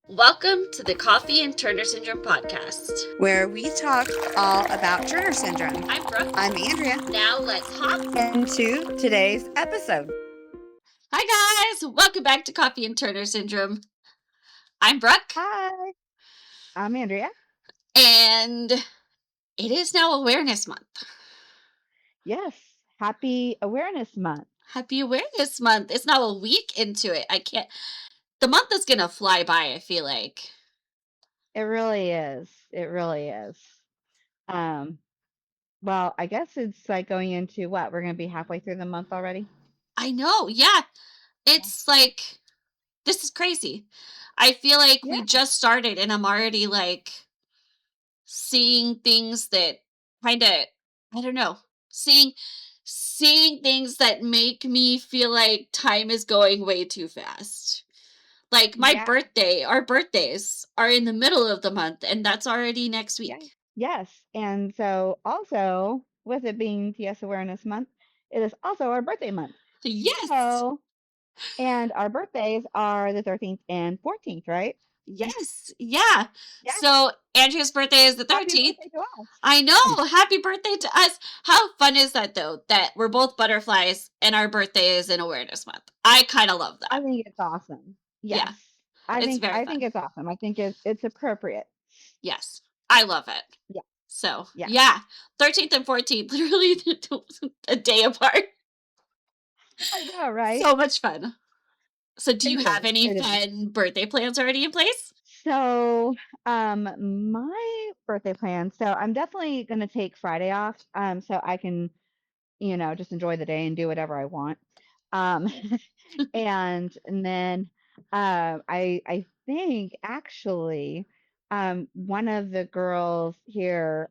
Welcome to the Coffee and Turner Syndrome podcast, where we talk all about Turner Syndrome. I'm Brooke. I'm Andrea. Now let's hop into today's episode. Hi guys, welcome back to Coffee and Turner Syndrome. I'm Brooke. Hi. I'm Andrea. And it is now Awareness Month. Yes. Happy Awareness Month. Happy Awareness Month. It's now a week into it. The month is going to fly by, I feel like. It really is. It really is. Well, I guess it's like going into what? We're going to be halfway through the month already? I know, yeah. It's like, this is crazy. I feel like we just started and I'm already like seeing things that kind of, I don't know, seeing things that make me feel like time is going way too fast. Like my birthday, our birthdays are in the middle of the month and that's already next week. Yes. And so also with it being TS Awareness Month, it is also our birthday month. Yes. So, and our birthdays are the 13th and 14th, right? Yes. Yeah. So Andrea's birthday is the 13th. Happy birthday to us. I know. Happy birthday to us. How fun is that though? That we're both butterflies and our birthday is in Awareness Month. I kind of love that. I think it's awesome. Yes. Yeah. I think it's awesome. I think it's appropriate. Yes. I love it. Yeah. So, yeah. 13th and 14th, literally a day apart. I know, right? So much fun. So, do you have any fun birthday plans already in place? So, my birthday plans. So, I'm definitely going to take Friday off, so I can, just enjoy the day and do whatever I want. And then, I think actually, one of the girls here,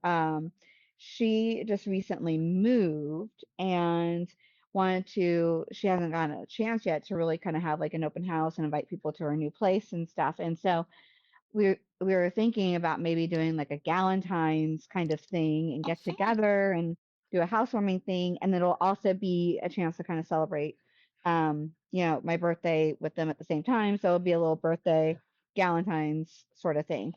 she just recently moved and she hasn't gotten a chance yet to really kind of have like an open house and invite people to her new place and stuff. And so we were thinking about maybe doing like a Galentine's kind of thing and get together and do a housewarming thing, and it'll also be a chance to kind of celebrate, my birthday with them at the same time. So it'll be a little birthday Galentine's sort of thing.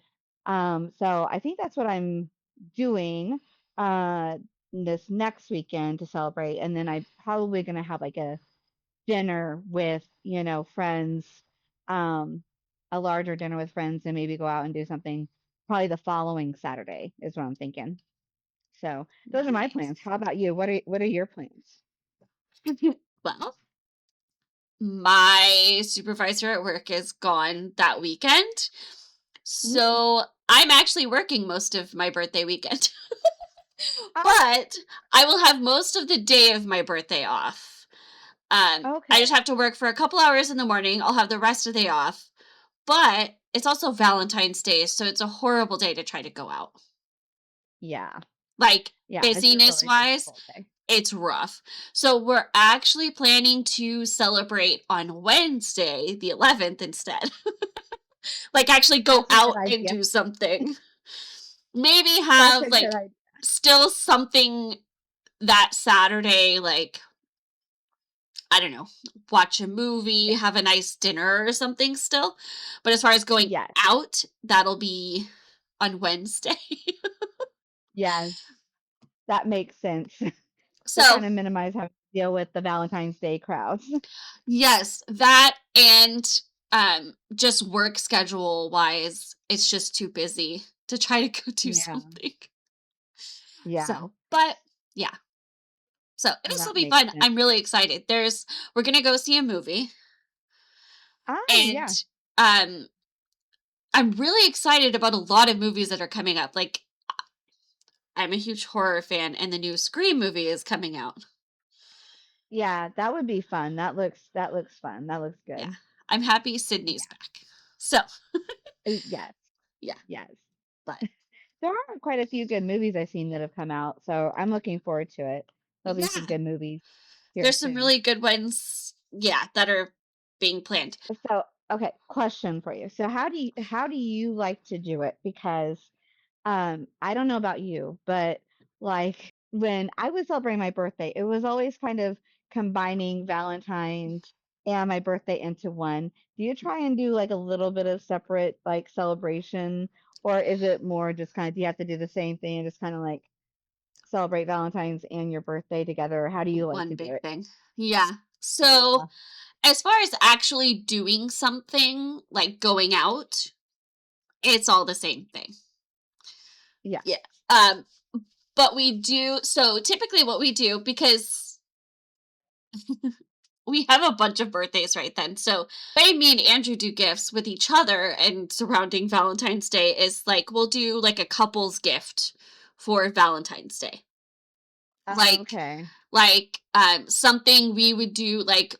So I think that's what I'm doing uh, this next weekend to celebrate, and then I'm probably gonna have like a dinner with friends, um a larger dinner with friends, and maybe go out and do something probably the following Saturday is what I'm thinking. So those are my plans. How about you? What are your plans? Well, my supervisor at work is gone that weekend. So I'm actually working most of my birthday weekend. But I will have most of the day of my birthday off. I just have to work for a couple hours in the morning. I'll have the rest of the day off. But it's also Valentine's Day, so it's a horrible day to try to go out. Yeah. Like, busyness wise, it's rough. So we're actually planning to celebrate on Wednesday, the 11th, instead. Like, actually go out and do something. Maybe have, like, still something that Saturday, like, I don't know, watch a movie, have a nice dinner or something still. But as far as going out, that'll be on Wednesday. Yes, that makes sense. So kind of minimize having to deal with the Valentine's Day crowds. Yes, that and just work schedule wise, it's just too busy to try to go do something. Yeah. So, but yeah. So it'll still be fun. I'm really excited. We're gonna go see a movie. And I'm really excited about a lot of movies that are coming up. Like, I'm a huge horror fan, and the new Scream movie is coming out. Yeah, that would be fun. That looks fun. That looks good. Yeah. I'm happy Sydney's back. So yes. Yeah. Yes. But there are quite a few good movies I've seen that have come out, so I'm looking forward to it. There'll be some good movies. There's some really good ones, that are being planned. So, okay, question for you. So how do you like to do it? Because I don't know about you, but like when I was celebrating my birthday, it was always kind of combining Valentine's and my birthday into one. Do you try and do like a little bit of separate like celebration, or is it more just kind of do you have to do the same thing and just kind of like celebrate Valentine's and your birthday together? How do you like One to do big it? thing. Yeah. Yeah. So, as far as actually doing something, like going out, it's all the same thing. Yeah. Yeah. Um, but we do so typically what we do because we have a bunch of birthdays right then. So, the way me and Andrew do gifts with each other and surrounding Valentine's Day is like we'll do like a couple's gift for Valentine's Day. Like Okay. something we would do like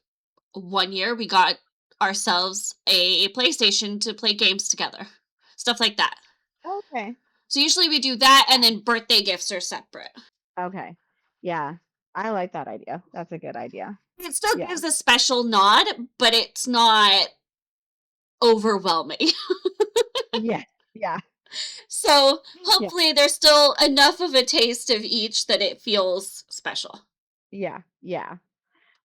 one year we got ourselves a PlayStation to play games together. Stuff like that. Okay. So usually we do that and Yeah. then birthday gifts are separate. Okay. Yeah. I like that idea. That's a good idea. It still Yeah. gives a special nod, but it's not overwhelming. Yeah. Yeah. So Yeah. hopefully there's still enough of a taste of each that it feels special. Yeah. Yeah.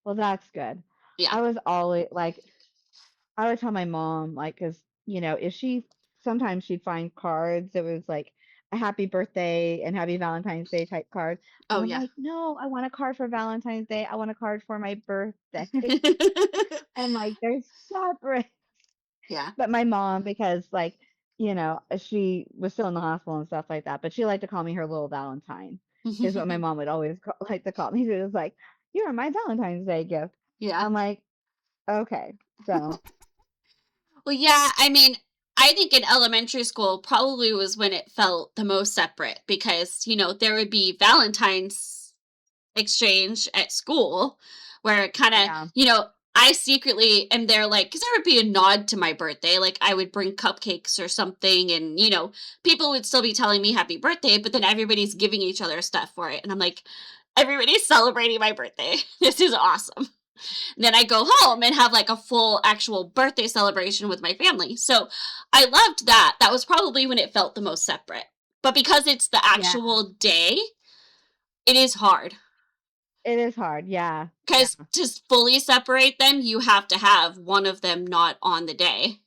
Well, that's good. Yeah. I was always like, I would tell my mom, like, because, if sometimes she'd find cards that was like a happy birthday and happy Valentine's Day type card. And Oh I'm yeah. like, no, I want a card for Valentine's Day. I want a card for my birthday. And like, they're separate. Yeah. But my mom, because like, she was still in the hospital and stuff like that, but she liked to call me her little Valentine, is what my mom would always like to call me. She was like, "You are my Valentine's Day gift." Yeah. I'm like, okay, so Well, yeah, I mean, I think in elementary school probably was when it felt the most separate because, there would be Valentine's exchange at school where it kind of, yeah, I secretly am there like, because there would be a nod to my birthday. Like I would bring cupcakes or something, and, people would still be telling me happy birthday, but then everybody's giving each other stuff for it. And I'm like, everybody's celebrating my birthday. This is awesome. Then I go home and have like a full actual birthday celebration with my family. So I loved that. That was probably when it felt the most separate. But because it's the yeah, actual day, it is hard. it is hard. Yeah, yeah, Because to fully separate them, you have to have one of them not on the day.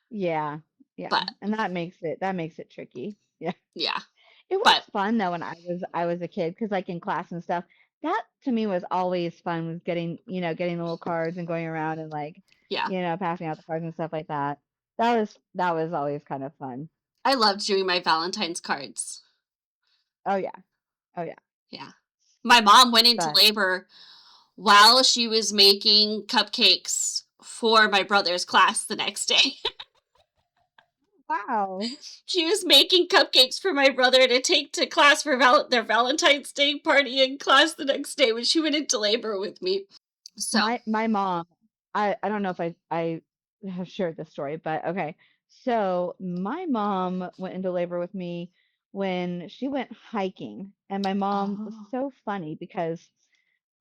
yeah, yeah, But and that makes it tricky. Yeah. yeah, It was but fun though when I was a kid because like in class and stuff, that to me was always fun was getting the little cards and going around and like, yeah, passing out the cards and stuff like that. That was always kind of fun. I loved doing my Valentine's cards. Oh yeah. Oh yeah. Yeah. My mom went into But labor while she was making cupcakes for my brother's class the next day. wow. She was making cupcakes for my brother to take to class for their Valentine's Day party in class the next day when she went into labor with me. So, My mom, I don't know if I have shared this story, but okay. So my mom went into labor with me when she went hiking, and my mom was oh, so funny because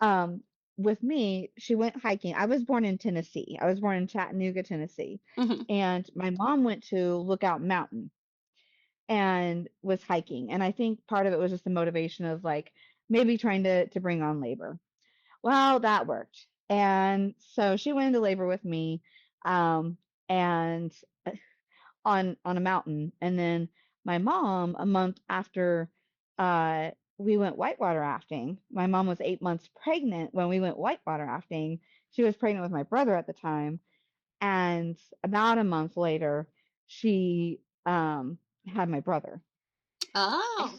um with me, she went hiking. I was born in Tennessee. I was born in Chattanooga, Tennessee. mhm. And my mom went to Lookout Mountain and was hiking. And I think part of it was just the motivation of like maybe trying to bring on labor. Well, that worked. And so she went into labor with me, um, and on a mountain. And then my mom, a month after uh, we went whitewater rafting, my mom was 8 months pregnant when we went whitewater rafting. She was pregnant with my brother at the time. And about a month later, she had my brother. Oh,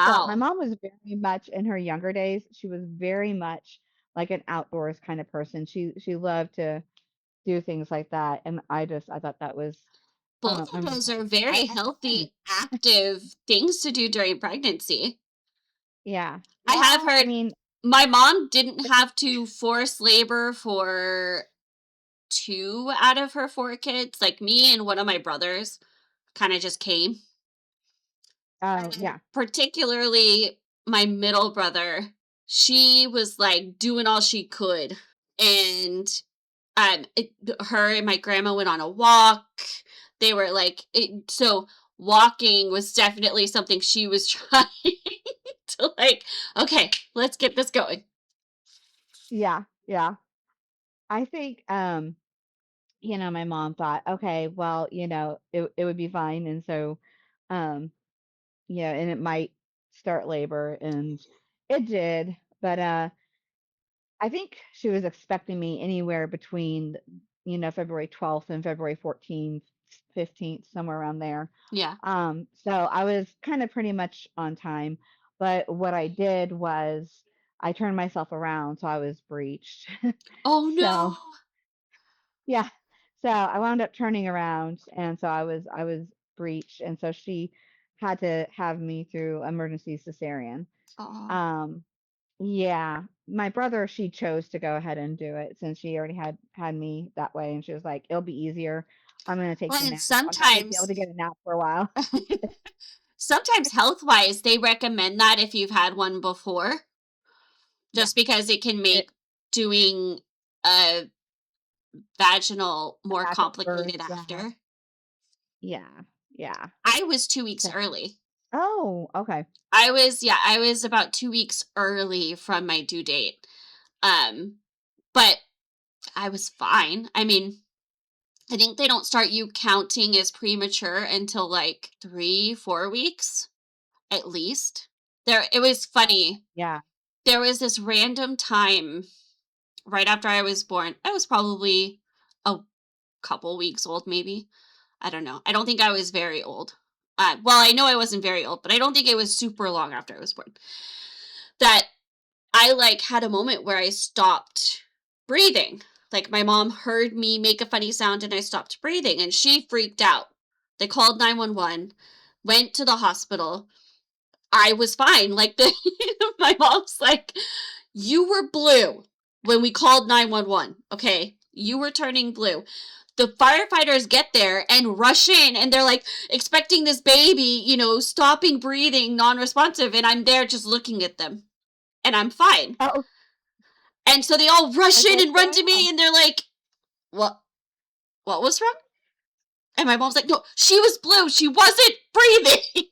So my wow. mom was very much in her younger days, she was very much like an outdoors kind of person. She loved to do things like that, and I thought that was Both of I'm those are like I very understand. healthy, active things to do during pregnancy. Yeah. I have Well, I heard mean, my mom didn't it, have to force labor for two out of her four kids. Like me and one of my brothers kind of just came. And yeah. particularly my middle brother, she was like doing all she could. And her and my grandma went on a walk. They were like, so walking was definitely something she was trying to like, okay, let's get this going. Yeah. Yeah. I think my mom thought, okay, well, it would be fine, and so um yeah, and it might start labor, and it did, but I think she was expecting me anywhere between, February 12th and February 14th, 15th, somewhere around there. Yeah. So I was kind of pretty much on time, but what I did was I turned myself around, so I was breached. Oh So no. yeah, so I wound up turning around, and so I was breached, and so she had to have me through emergency cesarean. Oh. Um, yeah, my brother, she chose to go ahead and do it since she already had me that way, and she was like, "It'll be easier. I'm gonna take Well, the and nap. I'm not gonna be able sometimes to get a nap for a while." sometimes health-wise, they recommend that if you've had one before, Yeah, just because it can it make doing a vaginal more vaginal birth. complicated Yeah, after. yeah, yeah. I was 2 weeks So, early. oh, okay. I was about 2 weeks early from my due date. Um, but I was fine. I mean, I think they don't start you counting as premature until, like, 3, 4 weeks, at least. It was funny. Yeah. There was this random time right after I was born. I was probably a couple weeks old, maybe. I don't know. I don't think I was very old. Well, I know I wasn't very old, but I don't think it was super long after I was born. That I like had a moment where I stopped breathing. Like my mom heard me make a funny sound and I stopped breathing and she freaked out. They called 911, went to the hospital. I was fine. Like the my mom's like, "You were blue when we called 911, okay? You were turning blue." The firefighters get there and rush in and they're like expecting this baby, stopping breathing, non-responsive, and I'm there just looking at them and I'm fine. Oh, And so they all rush like in what's and run going to me on? and they're like, what was wrong? And my mom's like, no, she was blue. She wasn't breathing.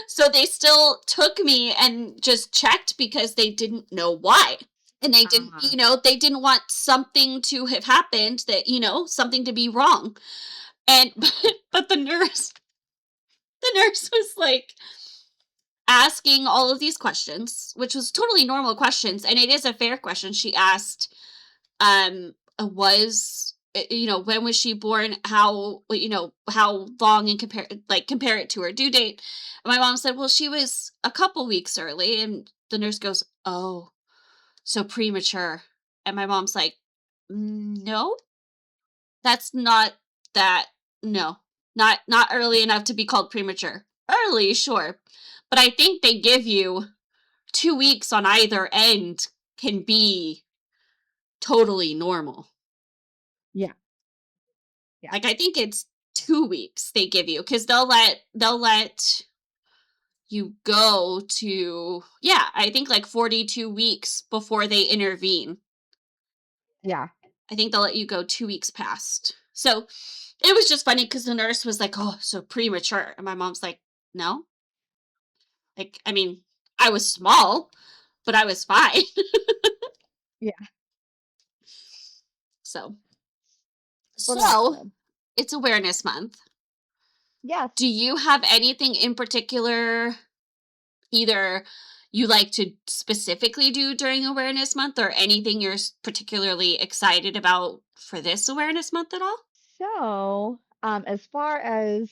So they still took me and just checked because they didn't know why. And they didn't, Uh-huh. they didn't want something to have happened that, something to be wrong. And, but the nurse was like asking all of these questions, which was totally normal questions. And it is a fair question. She asked, was when was she born, how long, and compare it to her due date. And my mom said, well, she was a couple weeks early, and the nurse goes, oh, so premature. And my mom's like, no, that's not that. No, not early enough to be called premature. Early, sure, but I think they give you 2 weeks on either end can be totally normal. Yeah, yeah, Like, I think it's 2 weeks they give you because they'll let you go to, yeah, I think, like, 42 weeks before they intervene. yeah, I think they'll let you go 2 weeks past. So, it was just funny because the nurse was like, "Oh, so premature," and my mom's like, "No." Like, I mean, I was small, but I was fine. yeah. So Well, that's so, good. it's Awareness Month. Yes. Do you have anything in particular either you like to specifically do during Awareness Month or anything you're particularly excited about for this Awareness Month at all? So, as far as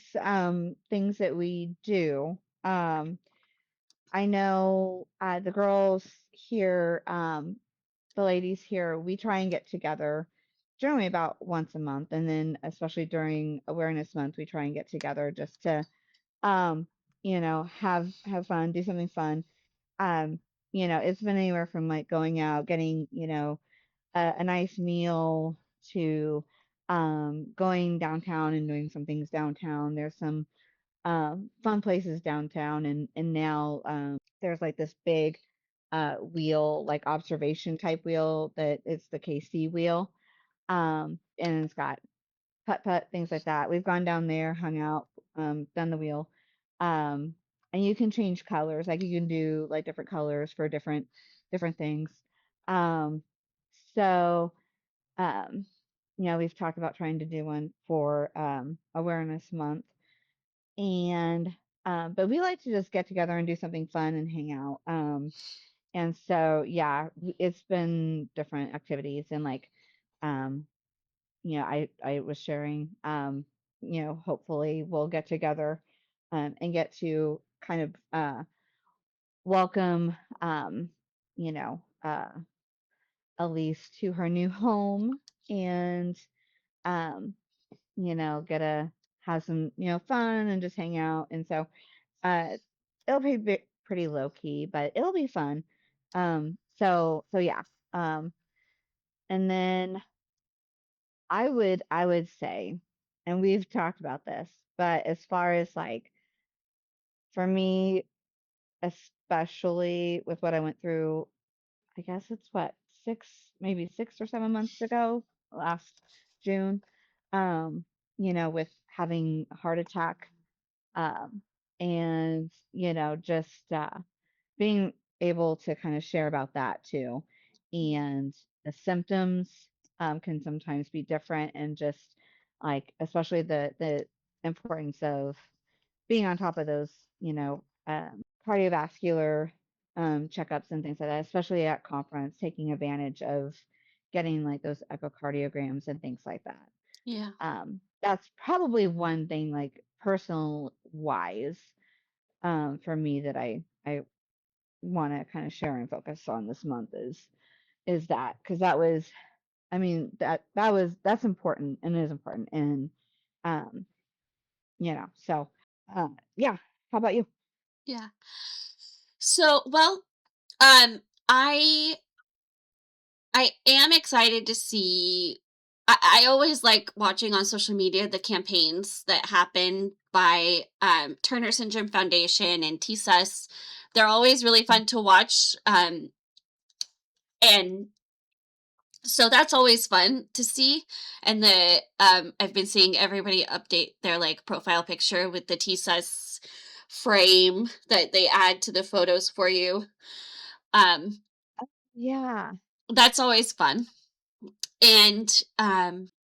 things that we do, I know the girls here, the ladies here, we try and get together generally about once a month, and then especially during Awareness Month, we try and get together just to, um, have fun, do something fun. Um, it's been anywhere from like going out, getting, a nice meal to going downtown and doing some things downtown. There's some fun places downtown, and now there's like this big wheel, like observation type wheel that it's the KC wheel, and it's got putt putt things like that. We've gone down there, hung out, done the wheel, um, and you can change colors. Like you can do like different colors for different things. Um, so Um, we've talked about trying to do one for Awareness Month, and but we like to just get together and do something fun and hang out. And so yeah, it's been different activities and like, um, I was sharing, hopefully we'll get together, and get to kind of welcome, you know, uh, Elise to her new home and, um, get to have some, fun and just hang out. And so, uh, it'll be pretty low key, but it'll be fun. So yeah. Um, and then I would say, and we've talked about this, but as far as like for me, especially with what I went through, I guess it's what, maybe 6 or 7 months ago, last June, um, with having a heart attack, um, and, just being able to kind of share about that too. And the symptoms can sometimes be different, and just like, especially the importance of being on top of those, cardiovascular checkups and things like that, especially at conference, taking advantage of getting like those echocardiograms and things like that. Yeah. That's probably one thing, like personal wise, for me that I want to kind of share and focus on this month is that, because that was, I mean, that's important and is important. And um so yeah. How about you? Yeah. So, well, um, I I am excited to see. I always like watching on social media the campaigns that happen by Turner Syndrome Foundation and TSUS. They're always really fun to watch. And so that's always fun to see. And I've been seeing everybody update their like profile picture with the TSUS frame that they add to the photos for you. Um, Yeah. that's always fun. And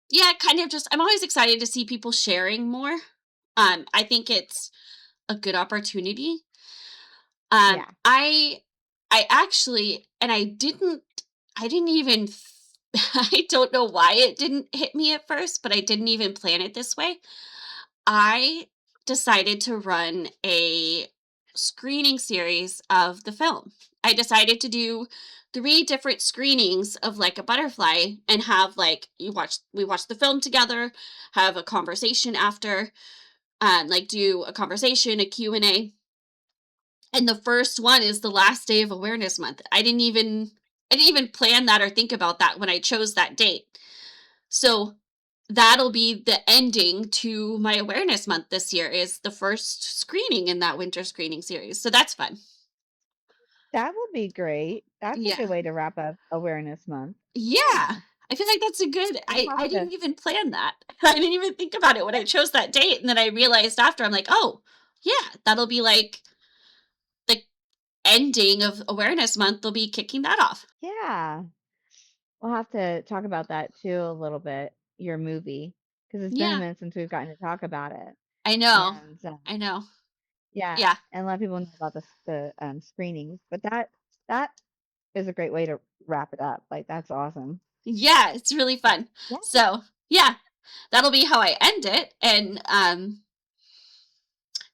yeah, kind of just I'm always excited to see people sharing more. I think it's a good opportunity. Yeah. I actually, and I didn't even I don't know why it didn't hit me at first, but I didn't even plan it this way. I decided to run a screening series of the film. I decided to do 3 different screenings of like a butterfly and have like we watch the film together, have a conversation after, like do a conversation, a Q&A. And the first one is the last day of awareness month. I didn't even plan that or think about that when I chose that date. So that'll be the ending to my awareness month this year is the first screening in that winter screening series. So that's fun. That would be great. That's a Yeah. good way to wrap up Awareness Month. Yeah. Yeah. I feel like that's a good We'll I have to. didn't even plan that. I didn't even think about it when I chose that date, and then I realized after I'm like, "Oh, yeah, that'll be like the ending of awareness month. They'll be kicking that off." Yeah. We'll have to talk about that too a little bit, your movie, because it's been a Yeah. minute since we've gotten to talk about it. I know. And I know. yeah, Yeah. and let people know about the screenings. But that is a great way to wrap it up. Like that's awesome. Yeah, it's really fun. Yeah. So, yeah, that'll be how I end it, and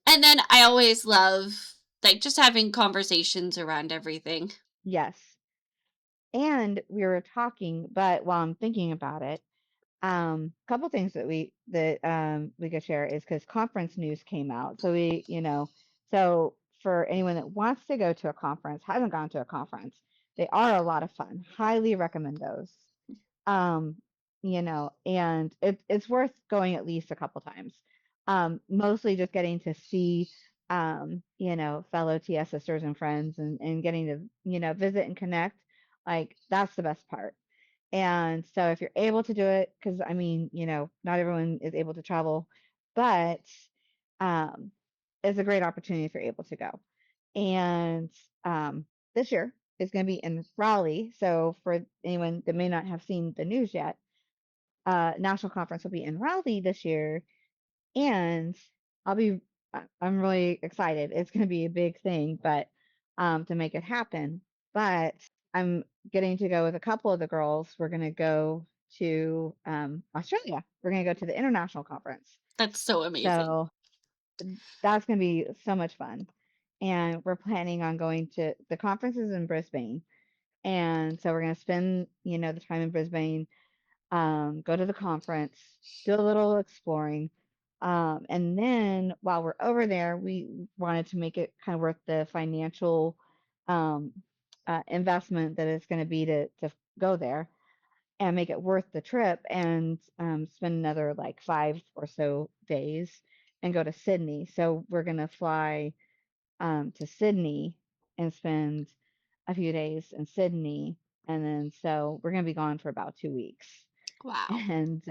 then I always love, like, just having conversations around everything. Yes. And we were talking, but while I'm thinking about it, couple things that we could share is because conference news came out. So so for anyone that wants to go to a conference, hasn't gone to a conference, they are a lot of fun. Highly recommend those. Um, and it's worth going at least a couple times. Mostly just getting to see fellow TS sisters and friends, and getting to, visit and connect. Like that's the best part. And so if you're able to do it, because I mean, not everyone is able to travel, but um, it's a great opportunity if you're able to go. And um, this year is going to be in Raleigh. So for anyone that may not have seen the news yet, national conference will be in Raleigh this year, and I'll be I'm really excited. It's going to be a big thing, but to make it happen. But I'm getting to go with a couple of the girls. We're going to go to Australia. We're going to go to the international conference. That's so amazing. So that's going to be so much fun. And we're planning on going to the conferences in Brisbane. And so we're going to spend, the time in Brisbane, go to the conference, do a little exploring. And then while we're over there, we wanted to make it kind of worth the financial um, investment that it's going to be to go there and make it worth the trip and spend another like 5 or so days and go to Sydney. So we're going to fly to Sydney and spend a few days in Sydney. And then so we're going to be gone for about 2 weeks. Wow. And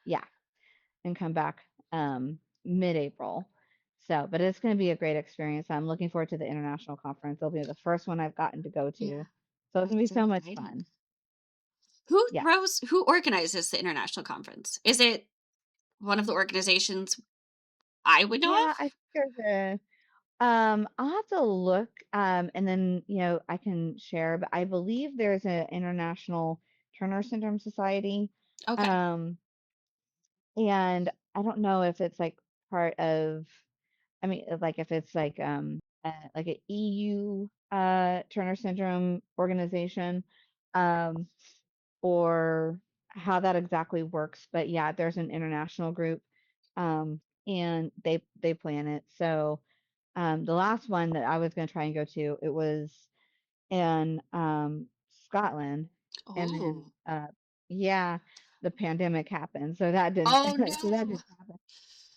yeah, and come back mid-April. So, but it's going to be a great experience. I'm looking forward to the international conference. It'll be the first one I've gotten to go Yeah. to. So it's going to That's be so so much exciting. fun. Yeah. Who organizes the international conference? Is it one of the organizations I would know Yeah, of? I think there's I'll have to look, and then, I can share, but I believe there's an International Turner Syndrome Society. Okay. Um, and I don't know if it's like part of, I mean, like if it's like an EU Turner Syndrome organization, um, or how that exactly works. But yeah, there's an international group, and they plan it. So the last one that I was going to try and go to, it was in Scotland, and then Oh. yeah, the pandemic happened, so that didn't Oh so that no. didn't happen.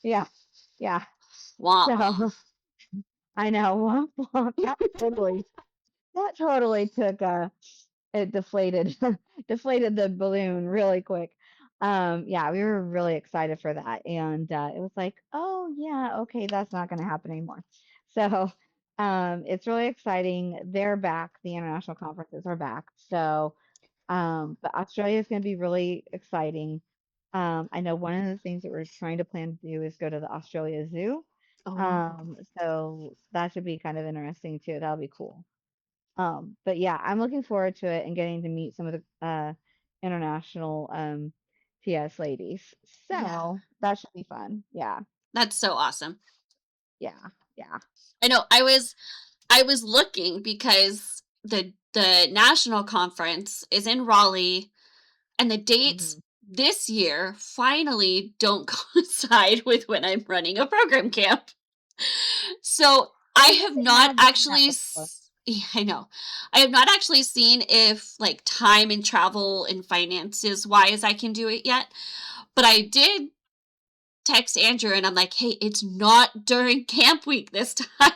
Yeah, yeah. Womp womp. So I know that totally took it deflated deflated the balloon really quick. Yeah, we were really excited for that, and it was like, oh yeah, okay, that's not going to happen anymore. So it's really exciting. They're back. The international conferences are back. So but Australia is going to be really exciting. I know one of the things that we're trying to plan to do is go to the Australia Zoo. Oh. So that should be kind of interesting too. That'll be cool. But yeah, I'm looking forward to it and getting to meet some of the international TS ladies. Yeah. So that should be fun. Yeah, That's so awesome. yeah, yeah. I know I was looking because the national conference is in Raleigh and the dates Hmm. this year finally don't coincide with when I'm running a program camp. So I I guess have they not have done that actually before. yeah, I know. I have not actually seen if like time and travel and finances wise I can do it yet. But I did text Andrew and I'm like, "Hey, it's not during camp week this time."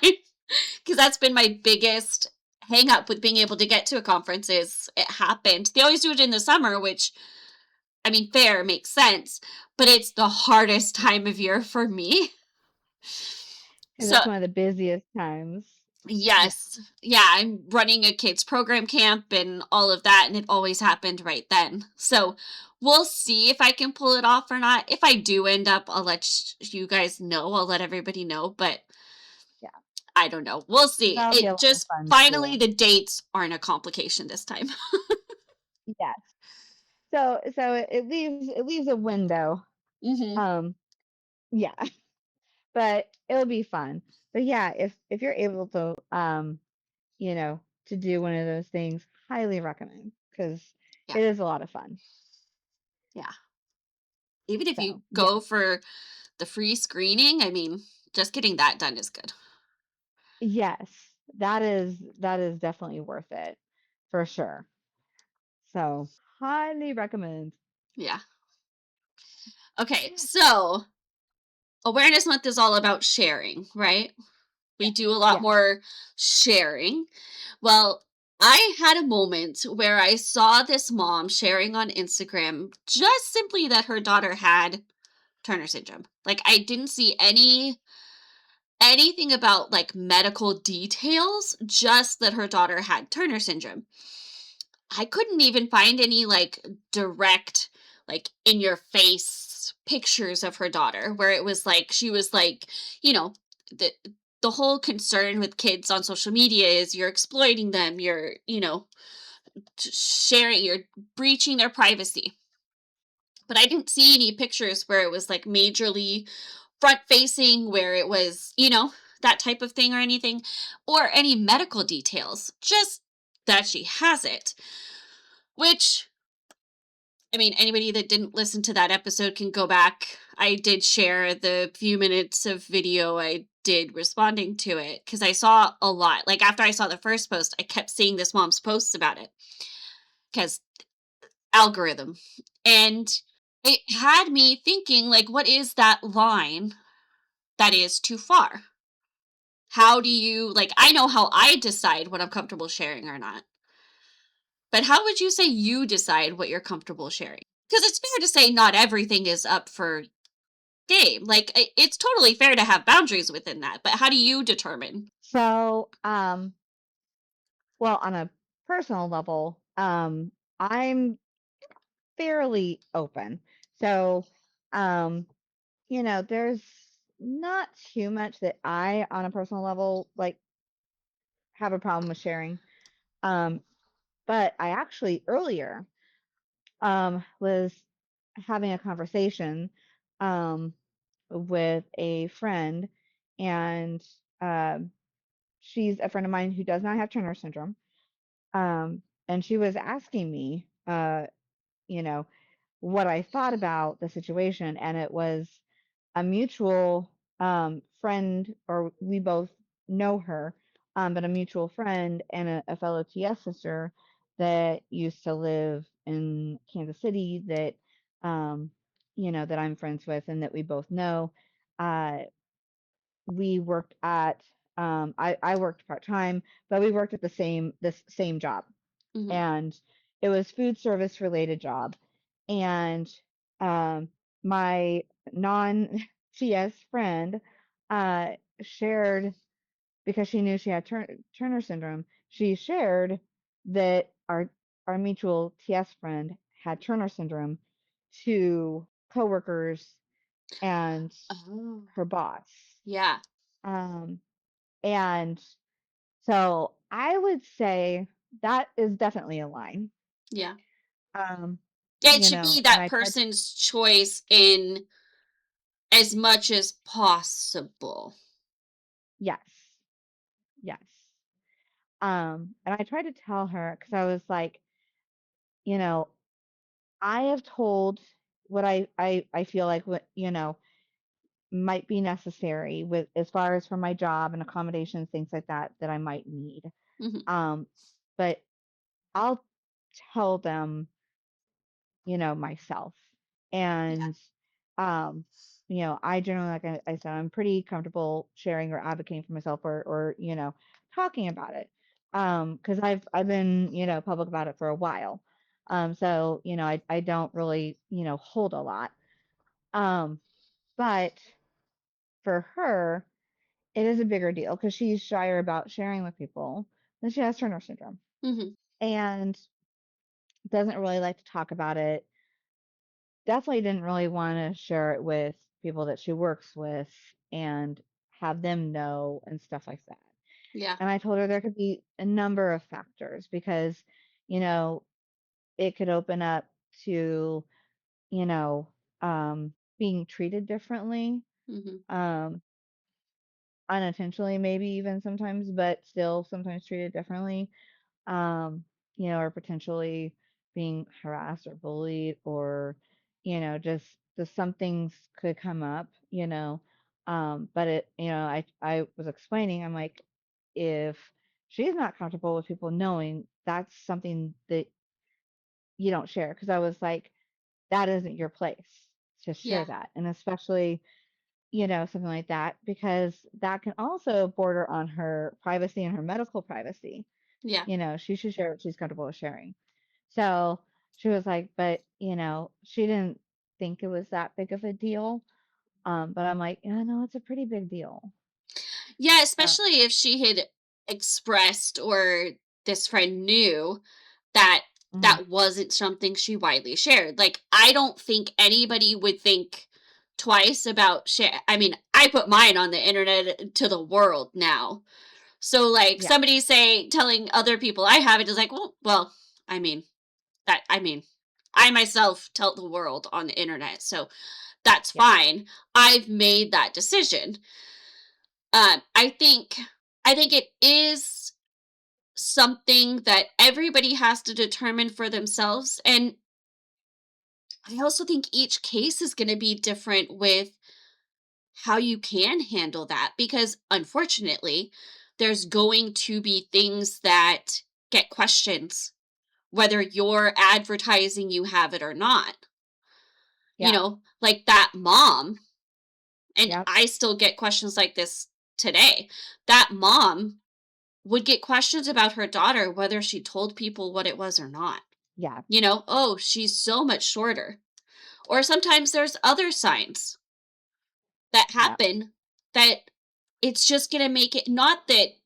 Because that's been my biggest hang up with being able to get to a conference is it happened. They always do it in the summer, which I mean, fair makes sense, but it's the hardest time of year for me. Because So it's one of the busiest times. Yeah. yes. Yeah, I'm running a kids program camp and all of that, and it always happened right then. So we'll see if I can pull it off or not. If I do end up, I'll let you guys know. I'll let everybody know, but Yeah. I don't know. We'll see. That'll be a It lot of just fun finally too. the dates aren't a complication this time. Yes. So it leaves a window. Hmm. Um, yeah, but it'll be fun. But yeah, if you're able to to do one of those things, highly recommend because Yeah. it is a lot of fun. Yeah. Even if you So go yes, for the free screening, I mean, just getting that done is good. yes, that is definitely worth it for sure. So highly recommend. Yeah. Okay. So Awareness Month is all about sharing, right? We Yes, do a lot yes. more sharing. Well, I had a moment where I saw this mom sharing on Instagram just simply that her daughter had Turner syndrome. Like I didn't see anything about like medical details, just that her daughter had Turner syndrome. I couldn't even find any like direct like in your face pictures of her daughter where it was like she was like, you know, the the whole concern with kids on social media is you're exploiting them, you're, sharing, you're breaching their privacy. But I didn't see any pictures where it was like majorly front facing, where it was, that type of thing or anything, or any medical details, just that she has it. Which, I mean, anybody that didn't listen to that episode can go back. I did share the few minutes of video I did responding to it because I saw a lot. Like after I saw the first post, I kept seeing this mom's posts about it because algorithm. And it had me thinking, like, what is that line that is too far? How do you, like, I know how I decide what I'm comfortable sharing or not, but how would you say you decide what you're comfortable sharing? Because it's fair to say not everything is up for game. Like, it's totally fair to have boundaries within that, but how do you determine? So, well, on a personal level, I'm fairly open. So, um, there's not too much that I, on a personal level, like have a problem with sharing. Um, but I actually earlier was having a conversation um, with a friend, and um, she's a friend of mine who does not have Turner syndrome. And she was asking me, you know, what I thought about the situation, and it was a mutual friend, or we both know her, but a mutual friend and a fellow TS sister that used to live in Kansas City that, um, that I'm friends with and that we both know. Uh, we worked at, I worked part time, but we worked at this same job, Mhm. and it was food service related job. And um, my non TS friend shared, because she knew she had Turner syndrome. She shared that our mutual TS friend had Turner syndrome to coworkers and Oh, her boss. yeah, Um, and so I would say that is definitely a line. yeah. Um, Yeah, it should be and that I tried, person's choice in as much as possible. yes, yes. And I tried to tell her, because I was like, you know, I have told what I feel like what, might be necessary with, as far as for my job and accommodations, things like that, that I might need. Mhm. Um, but I'll tell them, myself. Yeah. And, um, I generally, like I said, I'm pretty comfortable sharing or advocating for myself, or, talking about it. Cause I've been, public about it for a while. So, I don't really, hold a lot. Um, but for her, it is a bigger deal because she's shyer about sharing with people that she has Turner syndrome Mhm. and doesn't really like to talk about it. Definitely didn't really want to share it with people that she works with and have them know and stuff like that. Yeah. And I told her there could be a number of factors because, you know, it could open up to, you know, being treated differently, Mhm. um, unintentionally, maybe even sometimes, but still sometimes treated differently, um, or potentially being harassed or bullied, or, just some things could come up, but I was explaining, I'm like, if she's not comfortable with people knowing, that's something that you don't share. Cause I was like, that isn't your place to share Yeah. that. And especially, something like that, because that can also border on her privacy and her medical privacy. Yeah. She should share what she's comfortable with sharing. So she was like, but she didn't think it was that big of a deal. But I'm like, yeah, no, it's a pretty big deal. Yeah, Uh, especially if she had expressed, or this friend knew that Mhm. that wasn't something she widely shared. Like, I don't think anybody would think twice about share. I mean, I put mine on the internet to the world now. So, like, Yeah. somebody say telling other people I have it is like, well, I mean, I mean, I myself tell the world on the internet, so that's Yeah. fine. I've made that decision. I think it is something that everybody has to determine for themselves, and I also think each case is going to be different with how you can handle that, because unfortunately there's going to be things that get questions whether you're advertising you have it or not. Yeah. Like that mom, and Yep. I still get questions like this today. That mom would get questions about her daughter whether she told people what it was or not. Yeah. Oh, she's so much shorter. Or sometimes there's other signs that Yeah. happen that it's just going to make it not that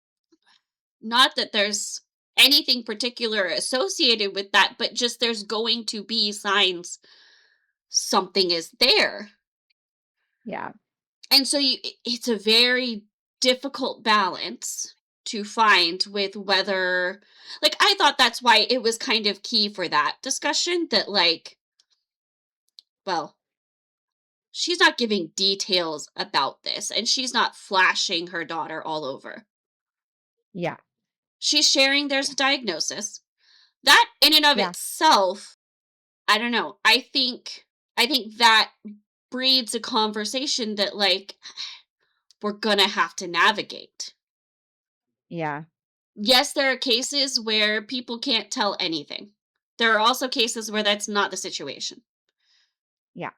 there's anything particular associated with that, but just there's going to be signs something is there. Yeah. And so it's a very difficult balance to find with whether, like, I thought that's why it was kind of key for that discussion that, like, well, she's not giving details about this and she's not flashing her daughter all over. Yeah. She's sharing there's Yeah. a diagnosis. That in and of Yeah. itself, I don't know. I think that breeds a conversation that, like, we're gonna have to navigate. Yeah. Yes, there are cases where people can't tell anything. There are also cases where that's not the situation. Yeah.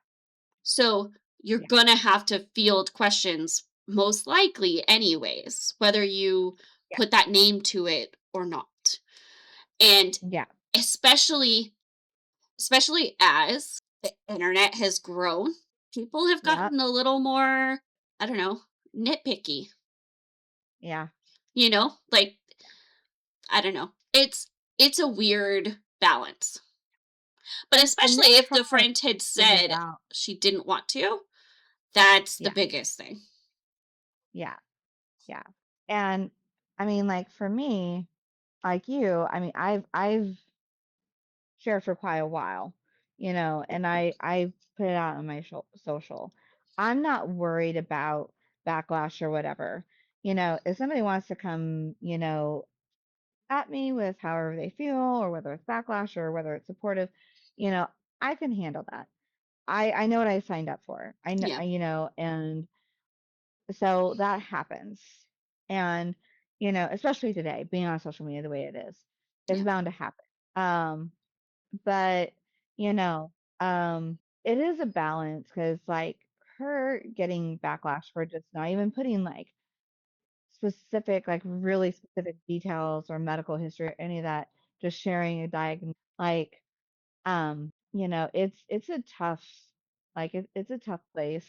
So you're Yeah. gonna have to field questions, most likely, anyways, whether you Yeah. put that name to it or not. And Yeah. especially, especially as the internet has grown, people have Yeah. gotten a little more, I don't know, nitpicky, Yeah. like, I don't know. It's a weird balance. But And especially they're if the trying to friend had figure it said out. she didn't want to, that's the Yeah. biggest thing. Yeah. Yeah. And I mean, like for me, like you, I mean, I've shared for quite a while, and I put it out on my social. I'm not worried about backlash or whatever. If somebody wants to come, at me with however they feel, or whether it's backlash or whether it's supportive, you know, I can handle that. I know what I signed up for. I know, Yeah, and so that happens. And, especially today, being on social media the way it is, it's yeah, bound to happen. Um, but, you know, it is a balance because, like, her getting backlash for just not even putting like specific, like really specific details or medical history or any of that, just sharing a diagnosis, like, it's a tough, like it's a tough place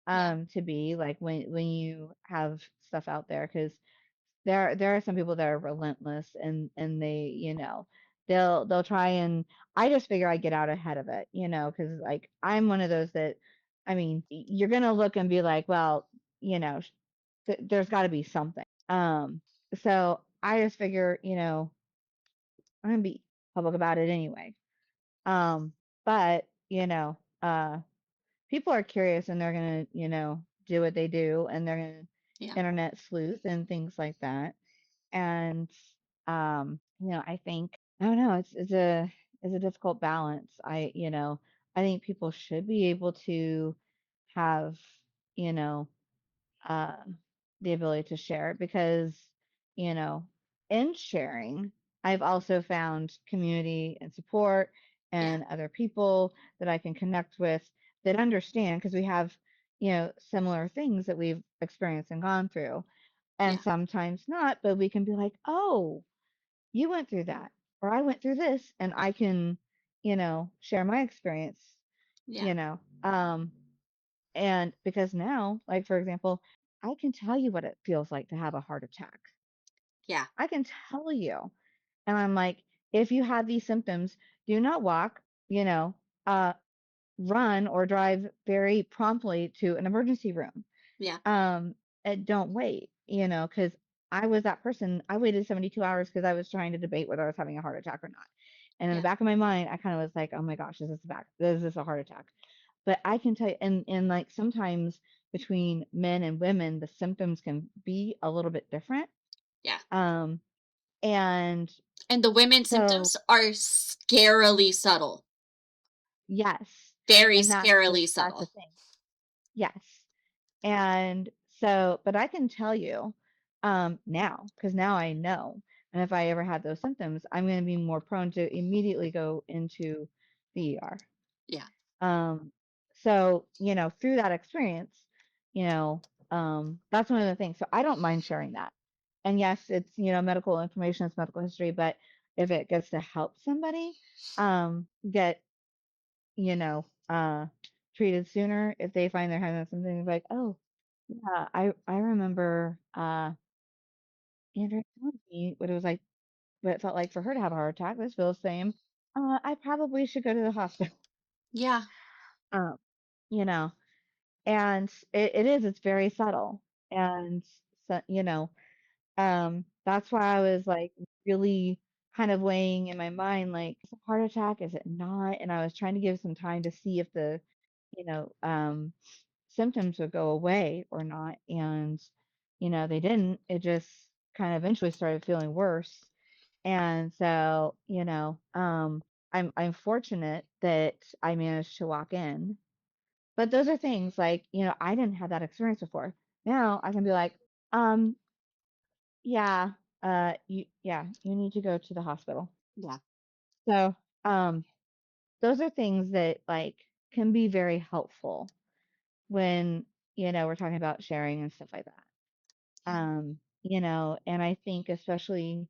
yeah, to be like when you have stuff out there because there are some people that are relentless and they they'll try and I just figure I get out ahead of it because like I'm one of those that I mean you're gonna look and be like well there's got to be something so I just figure I'm gonna be public about it anyway but people are curious and they're gonna do what they do and they're gonna yeah, internet sleuth and things like that and I think I don't know, it's a difficult balance. I think people should be able to have, you know, uh the ability to share because, you know, in sharing, I've also found community and support yeah, and other people that I can connect with that understand because we have, similar things that we've experienced and gone through. And yeah, sometimes not, but we can be like, oh, you went through that, or I went through this, and I can, share my experience, yeah, you know. And because now, like for example, I can tell you what it feels like to have a heart attack. yeah, I can tell you. And I'm like, if you have these symptoms, do not walk, you know, uh, run or drive very promptly to an emergency room. Yeah. Um, and don't wait, because I was that person. I waited 72 hours because I was trying to debate whether I was having a heart attack or not. And in the Yeah. back of my mind, I kind of was like, oh my gosh, is this a heart attack? But I can tell you, and like sometimes between men and women, the symptoms can be a little bit different. Yeah. Um, and And the women's so symptoms are scarily subtle. yes, Very and scarily that's the subtle. thing. Yes. And so, but I can tell you now, because now I know. And if I ever had those symptoms, I'm going to be more prone to immediately go into the ER. Yeah. Um, so, through that experience, that's one of the things. So I don't mind sharing that. And yes, it's, medical information, it's medical history, but if it gets to help somebody get, you know, uh, treated sooner, if they find they're having something like, oh, yeah, I remember Andrea telling me what it felt like for her to have a heart attack. This feels the same. I probably should go to the hospital. Yeah. Um, you know, and it's very subtle. And so, that's why I was like really kind of weighing in my mind, like, is it a heart attack? Is it not? And I was trying to give some time to see if the, you know, um, symptoms would go away or not. And, they didn't. It just kind of eventually started feeling worse. And so, I'm fortunate that I managed to walk in. But those are things like, I didn't have that experience before. Now I can be like, um, yeah, you need to go to the hospital. Yeah. So, um, those are things that like can be very helpful when, we're talking about sharing and stuff like that. Yeah. And I think especially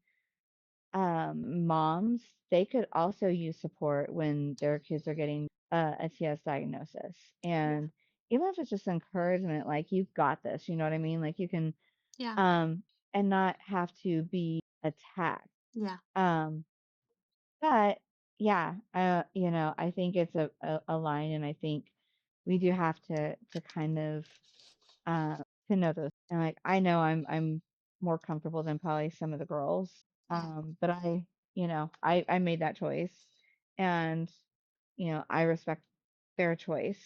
moms, they could also use support when their kids are getting a TS diagnosis. Yeah. And even if it's just encouragement, like you've got this, you know what I mean? Like you can, Yeah. um, and not have to be attacked. Yeah. Um, but yeah, I think it's a line, and I think we do have to kind of uh, to know those. And like I know I'm more comfortable than probably some of the girls. Yeah. But I made that choice, and I respect their choice.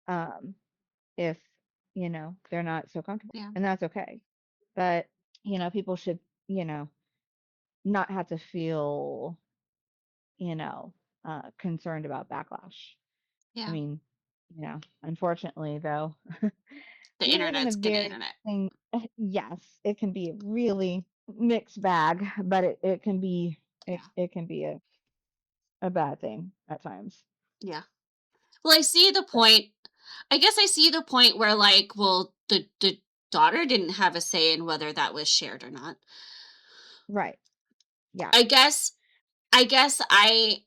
Um, if they're not so comfortable, Yeah. and that's okay. But people should not have to feel you know concerned about backlash. I Yeah. mean, unfortunately though, The we live in a internet's gonna very internet. thing. Yes, it can be a really mixed bag, but it can be Yeah. it can be a bad thing at times. Yeah. Well, I see the So point. I guess I see the point where, like, well, the daughter didn't have a say in whether that was shared or not. right, yeah, I guess I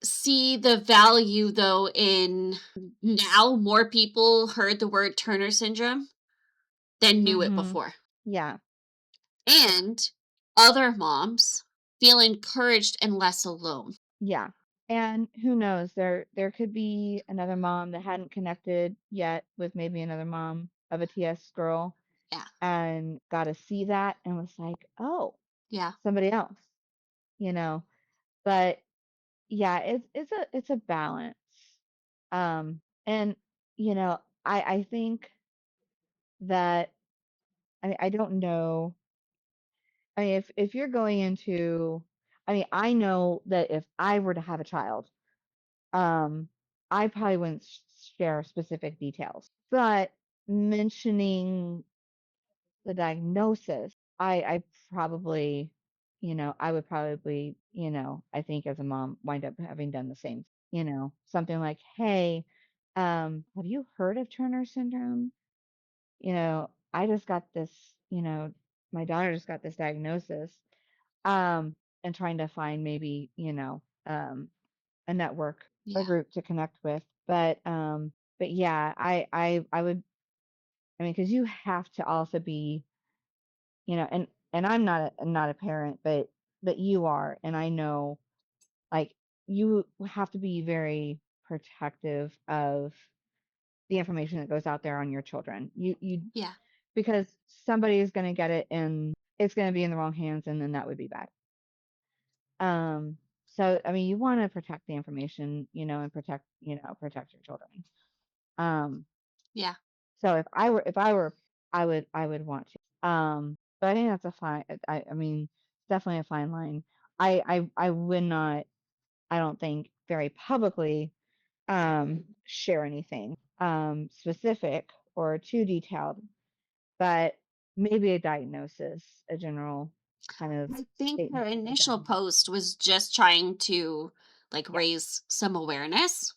see the value though in now more people heard the word Turner syndrome than knew it mm-hmm, before. yeah, And other moms feel encouraged and less alone. yeah. And who knows? There could be another mom that hadn't connected yet with maybe another mom of a TS girl Yeah. and got to see that and was like, oh, Yeah. somebody else, you know. But yeah, it's a balance. And I think that I don't know. I mean, if you're going into, I mean, I know that if I were to have a child, um, I probably wouldn't share specific details, but mentioning the diagnosis, I probably, I would probably, I think as a mom wind up having done the same, something like, hey, have you heard of Turner syndrome? I just got this, my daughter just got this diagnosis, um, and trying to find maybe, a network, a Yeah. group to connect with. But yeah, I would, I mean, because you have to also be, and I'm not a parent, but that you are, and I know, like, you have to be very protective of the information that goes out there on your children. You Yeah. because somebody is going to get it and it's going to be in the wrong hands, and then that would be bad. Um, so I mean, you want to protect the information, and protect your children. Um, Yeah. so if I were, I would want to. But I think that's a fine. I mean, it's definitely a fine line. I would not. I don't think very publicly share anything specific or too detailed, but maybe a diagnosis, a general kind of I think her statement of initial diagnosis. post was just trying to like Yeah, raise some awareness.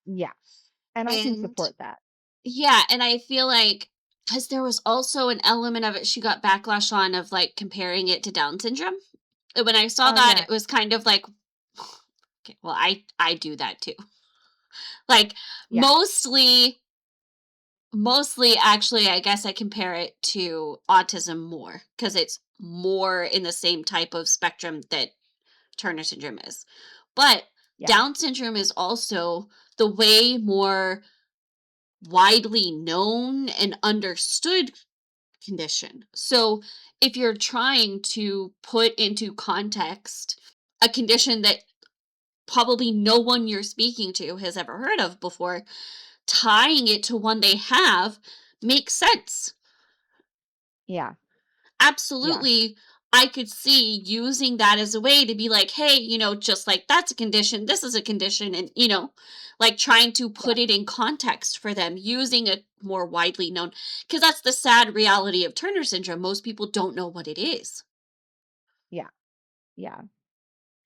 yeah, and I can And support that. yeah, and I feel like because there was also an element of it she got backlash on of like comparing it to Down syndrome. And when I saw Oh that, yeah, it was kind of like, okay, well, I do that too. Like yeah, mostly actually I guess I compare it to autism more because it's more in the same type of spectrum that Turner syndrome is. But yeah, Down syndrome is also the way more widely known and understood condition. So if you're trying to put into context a condition that probably no one you're speaking to has ever heard of before, tying it to one they have makes sense. yeah, yeah, Absolutely, I could see using that as a way to be like, hey, just like that's a condition, this is a condition, and like trying to yeah, put it in context for them using a more widely known, because that's the sad reality of Turner syndrome. Most people don't know what it is, yeah, yeah, yeah.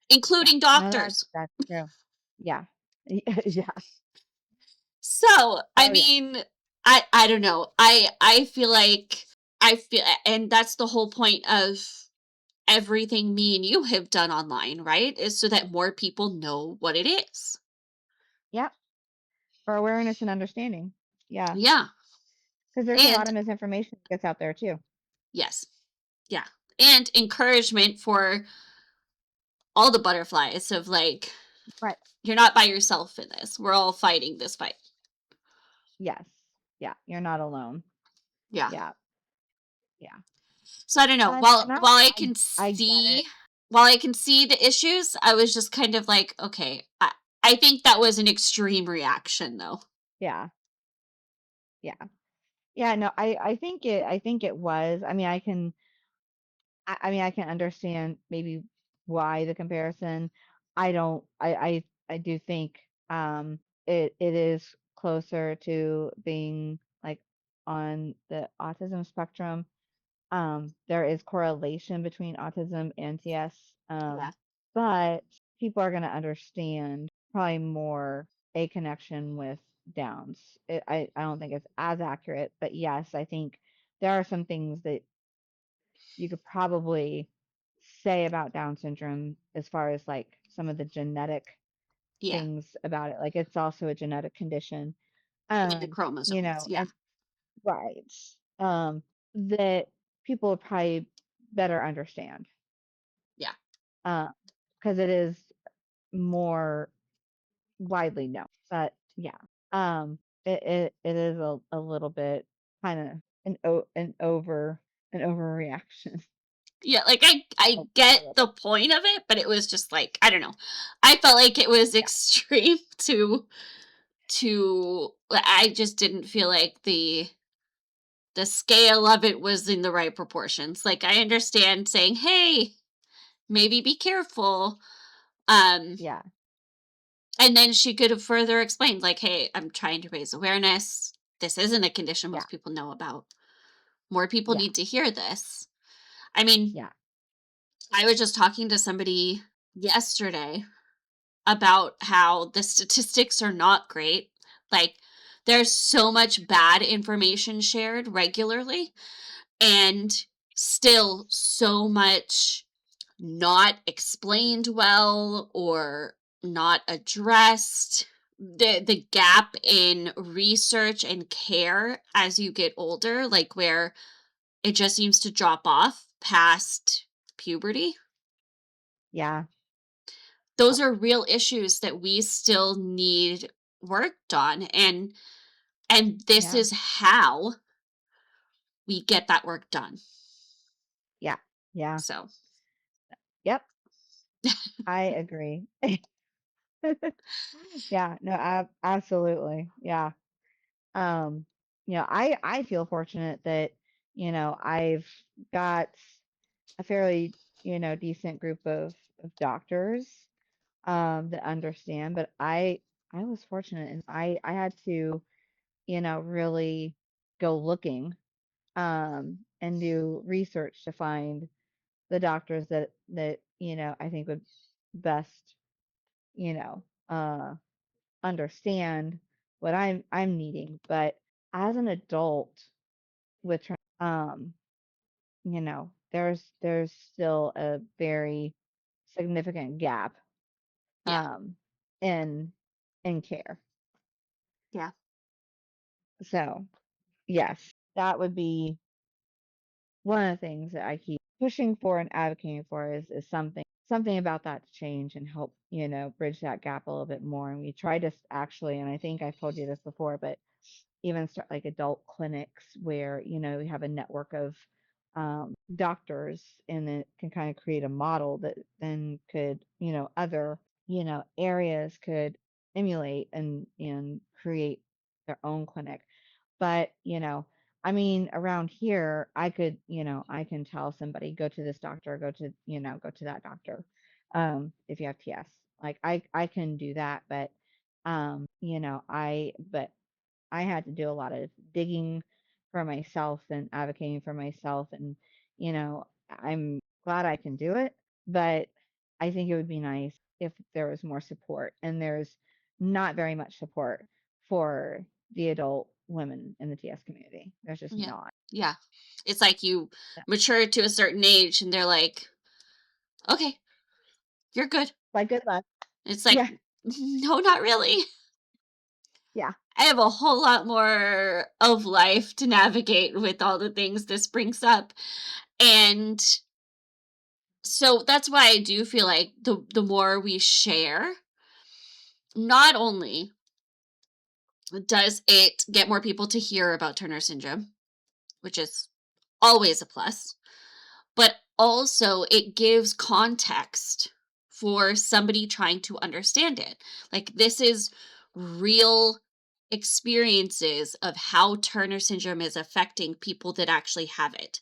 including No, that's doctors. that's true. Yeah, yeah. So, I Oh yeah, mean, I don't know. I feel like and that's the whole point of everything me and you have done online, right? Is so that more people know what it is. yeah. For awareness and understanding. Yeah, Yeah. because there's a lot And of misinformation that gets out there too. yes. Yeah. And encouragement for all the butterflies of like, Right. you're not by yourself in this. We're all fighting this fight. Yes. Yeah. You're not alone. Yeah. Yeah. Yeah. So I don't know. And While I can I get it. see the issues, I was just kind of like, okay, I think that was an extreme reaction though. Yeah. Yeah. Yeah. No, I think it was. I mean, I can understand maybe why the comparison. I don't. I do think it is closer to being like on the autism spectrum. There is correlation between autism and TS, Yeah. but people are going to understand probably more a connection with Downs. I don't think it's as accurate, but yes, I think there are some things that you could probably say about Down syndrome as far as like some of the genetic Yeah. things about it. Like it's also a genetic condition. In the chromosomes. Yeah. And right. That people would probably better understand. Yeah. Because it is more widely known. But yeah, it is a little bit kind of an overreaction Yeah, like I a get the little. point of it, but it was just like, I don't know. I felt like it was Yeah, extreme to I just didn't feel like the scale of it was in the right proportions. Like I understand saying, "Hey, maybe be careful." Um yeah, and then she could have further explained like, "Hey, I'm trying to raise awareness. This isn't a condition yeah, most people know about. More people yeah, need to hear this." I mean, yeah, I was just talking to somebody yesterday about how the statistics are not great. Like, there's so much bad information shared regularly, and still so much not explained well or not addressed. The gap in research and care as you get older, like where it just seems to drop off past puberty. Yeah. Those are real issues that we still need worked on, and this Yeah. is how we get that work done. Yeah. Yeah. So, Yep. I agree. Yeah. No, absolutely. Yeah. Um, I feel fortunate that, I've got a fairly, decent group of doctors that understand, but I was fortunate and I had to, really go looking and do research to find the doctors that, I think would best, you know, uh understand what I'm needing. But as an adult with there's still a very significant gap yeah. um in care. Yeah. So, yes, that would be one of the things that I keep pushing for and advocating for is something about that to change and help, bridge that gap a little bit more. And we try to actually, and I think I've told you this before, but even start like adult clinics where, we have a network of doctors and it can kind of create a model that then could, other, areas could emulate and create their own clinic. But, I mean, around here, I can tell somebody, go to this doctor, go to that doctor, if you have TS. Like I can do that, but, but I had to do a lot of digging for myself and advocating for myself. And, I'm glad I can do it, but I think it would be nice if there was more support. And there's not very much support for the adult women in the TS community. There's just Yeah. not. Yeah. It's like you Yeah. mature to a certain age and they're like, "Okay, you're good." Like, good luck. It's like, Yeah. "No, not really. Yeah. I have a whole lot more of life to navigate with all the things this brings up." And so that's why I do feel like the more we share, not only does it get more people to hear about Turner syndrome, which is always a plus, but also it gives context for somebody trying to understand it. Like, this is real experiences of how Turner syndrome is affecting people that actually have it.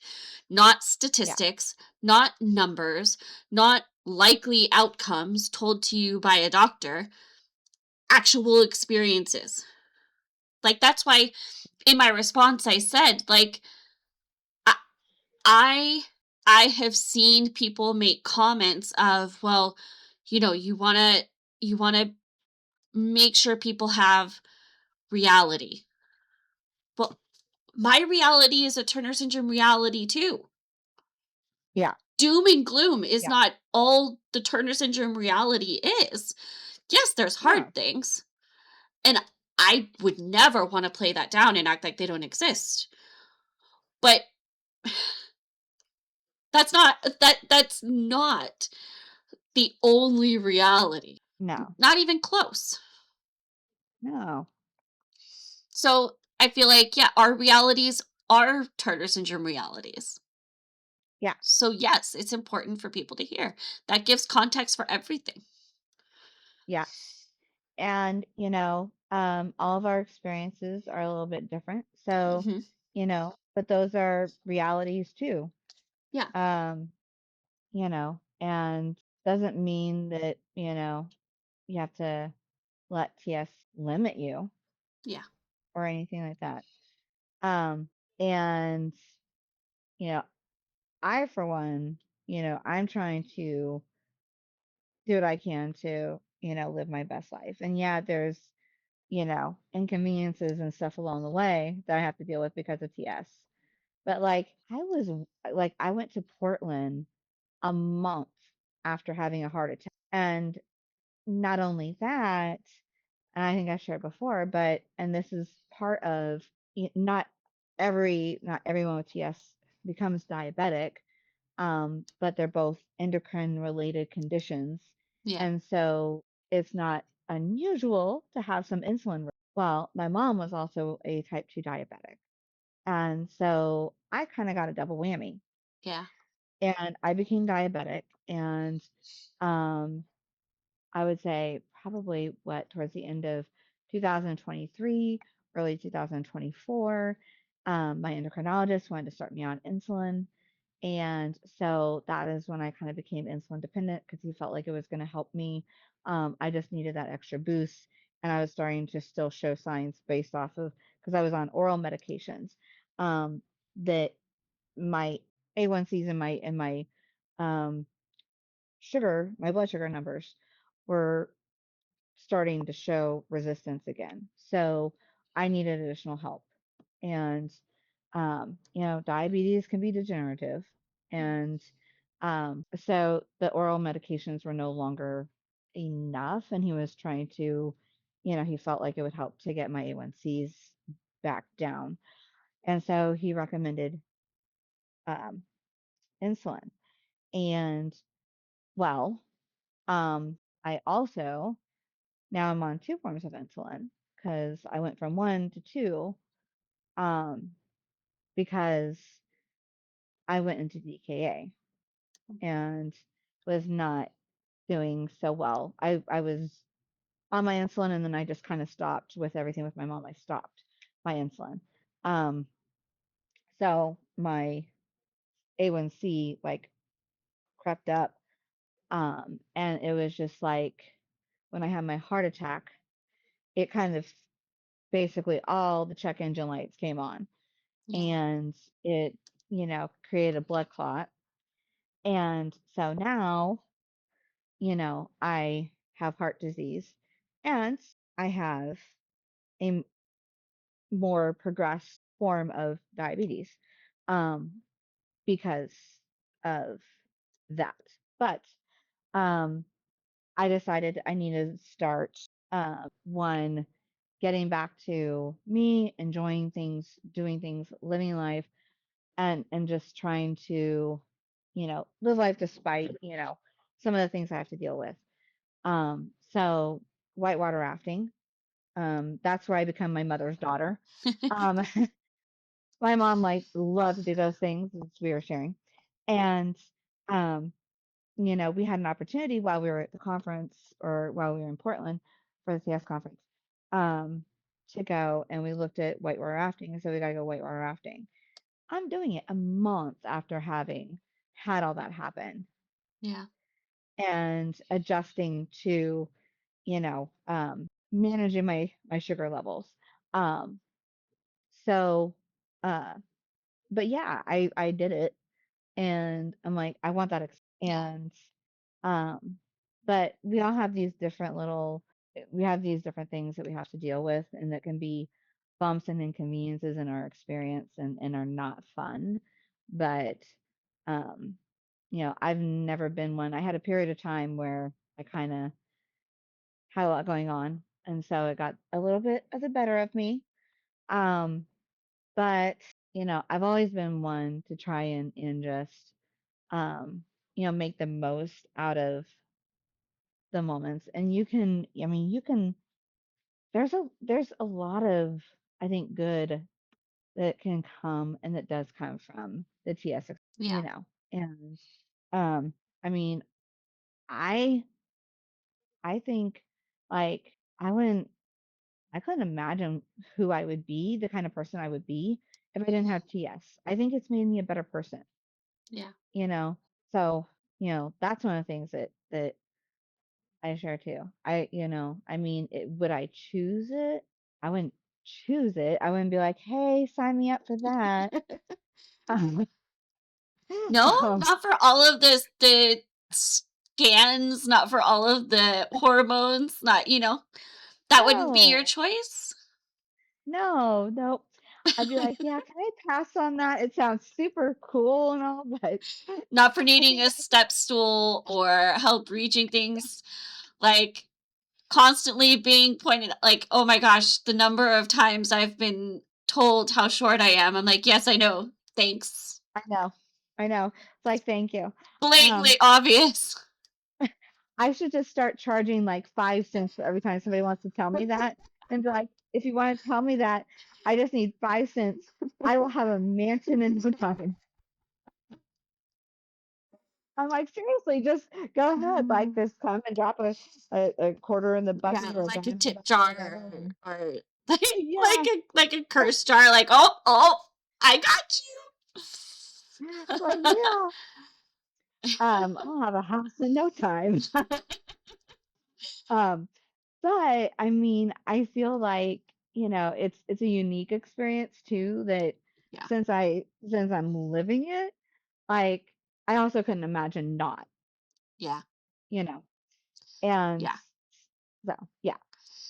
Not Yeah. statistics, not numbers, not likely outcomes told to you by a doctor, actual experiences. Like, that's why in my response I said, like, I I I have seen people make comments of, well, you want to make sure people have reality. Well, my reality is a Turner syndrome reality too. Yeah. Doom and gloom is Yeah. not all the Turner syndrome reality is. Yes, there's No. hard things, and I would never want to play that down and act like they don't exist. But that's not the only reality. No. Not even close. No. So I feel like, yeah, our realities are Turner syndrome realities. Yeah. So yes, it's important for people to hear. That gives context for everything. Yeah. And, all of our experiences are a little bit different. So, Hmm. but those are realities too. Yeah, Um, and doesn't mean that, you have to let TS limit you yeah, or anything like that. Um, and, you know, I, for one, I'm trying to do what I can to, live my best life. And yeah, there's, inconveniences and stuff along the way that I have to deal with because of TS. But like, I went to Portland a month after having a heart attack. And not only that, and I think I shared before, but and this is part of not everyone with TS becomes diabetic, but they're both endocrine related conditions. Yeah. And so it's not unusual to have some insulin. Well, my mom was also a type 2 diabetic. And so I kind of got a double whammy. Yeah. And I became diabetic. And um, I would say probably what towards the end of 2023, early 2024, my endocrinologist wanted to start me on insulin. And so that is when I kind of became insulin dependent because he felt like it was going to help me. I just needed that extra boost. And I was starting to still show signs based off of because I was on oral medications um, that my A1Cs and my um, my blood sugar numbers were starting to show resistance again. So I needed additional help. And, diabetes can be degenerative. And so the oral medications were no longer enough. And he was trying to, he felt like it would help to get my A1Cs back down. And so he recommended um, insulin. And, well, I also now I'm on 2 forms of insulin because I went from 1 to 2, um, because I went into DKA and was not doing so well. I was on my insulin and then I just kind of stopped with everything with my mom. I stopped my insulin. Um, so my A1C like crept up. And it was just like when I had my heart attack, it kind of basically all the check engine lights came on Yeah. and it, created a blood clot. And so now, I have heart disease and I have a more progressed form of diabetes um, because of that. But um, I decided I needed to start one getting back to me enjoying things, doing things, living life and just trying to, live life despite, some of the things I have to deal with. So whitewater rafting, that's where I become my mother's daughter. Um, my mom like loves to do those things, as we were sharing. And um, we had an opportunity while we were at the conference or while we were in Portland for the CS conference, um, to go and we looked at whitewater rafting. And so we got to go whitewater rafting. I'm doing it a month after having had all that happen Yeah. and adjusting to, managing my sugar levels. Um, so, uh, but yeah, I did it, and I'm like, I want that, Yeah. and um, but we all have these different we have these different things that we have to deal with, and that can be bumps and inconveniences in our experience and are not fun. But um, I've never been one. I had a period of time where I kind of had a lot going on, and so it got a little bit of the better of me. Um, but I've always been one to try and just make the most out of the moments. And there's a lot of I think good that can come and that does come from the TS, Yeah. and um, I mean, I I think like I couldn't imagine who I would be, the kind of person I would be if I didn't have TS. I think it's made me a better person, Yeah. you know. So, that's one of the things that I share too. I mean, would I choose it? I wouldn't choose it. I wouldn't be like, "Hey, sign me up for that." Um, No, um, not for all of the scans, not for all of the hormones, not, that wouldn't be your no, choice? no, nope. I'd be like, "Yeah, can I pass on that? It sounds super cool and all, but Not for I needing think a step stool or help reaching things, like, constantly being pointed like, oh my gosh, the number of times I've been told how short I am, I'm like, "Yes, I know. Thanks." I know, I know. It's like, thank you. Um, Blatantly obvious. I should just start charging like 5 cents for every time somebody wants to tell me that. And be like, if you want to tell me that, I just need 5 cents. I will have a mansion in no time. I'm like, seriously, just go ahead. Like, just come and drop a quarter in the Yeah, bucket or a like a dime in the tip bucket or jar whatever. And or like yeah, like a curse jar, like, oh, oh, I got it's like, you. yeah, I'll have a house in no time. Um, but I mean, I feel like, it's a unique experience too that Yeah, since I'm living it, like I also couldn't imagine not, yeah, you know. And yeah, so, yeah,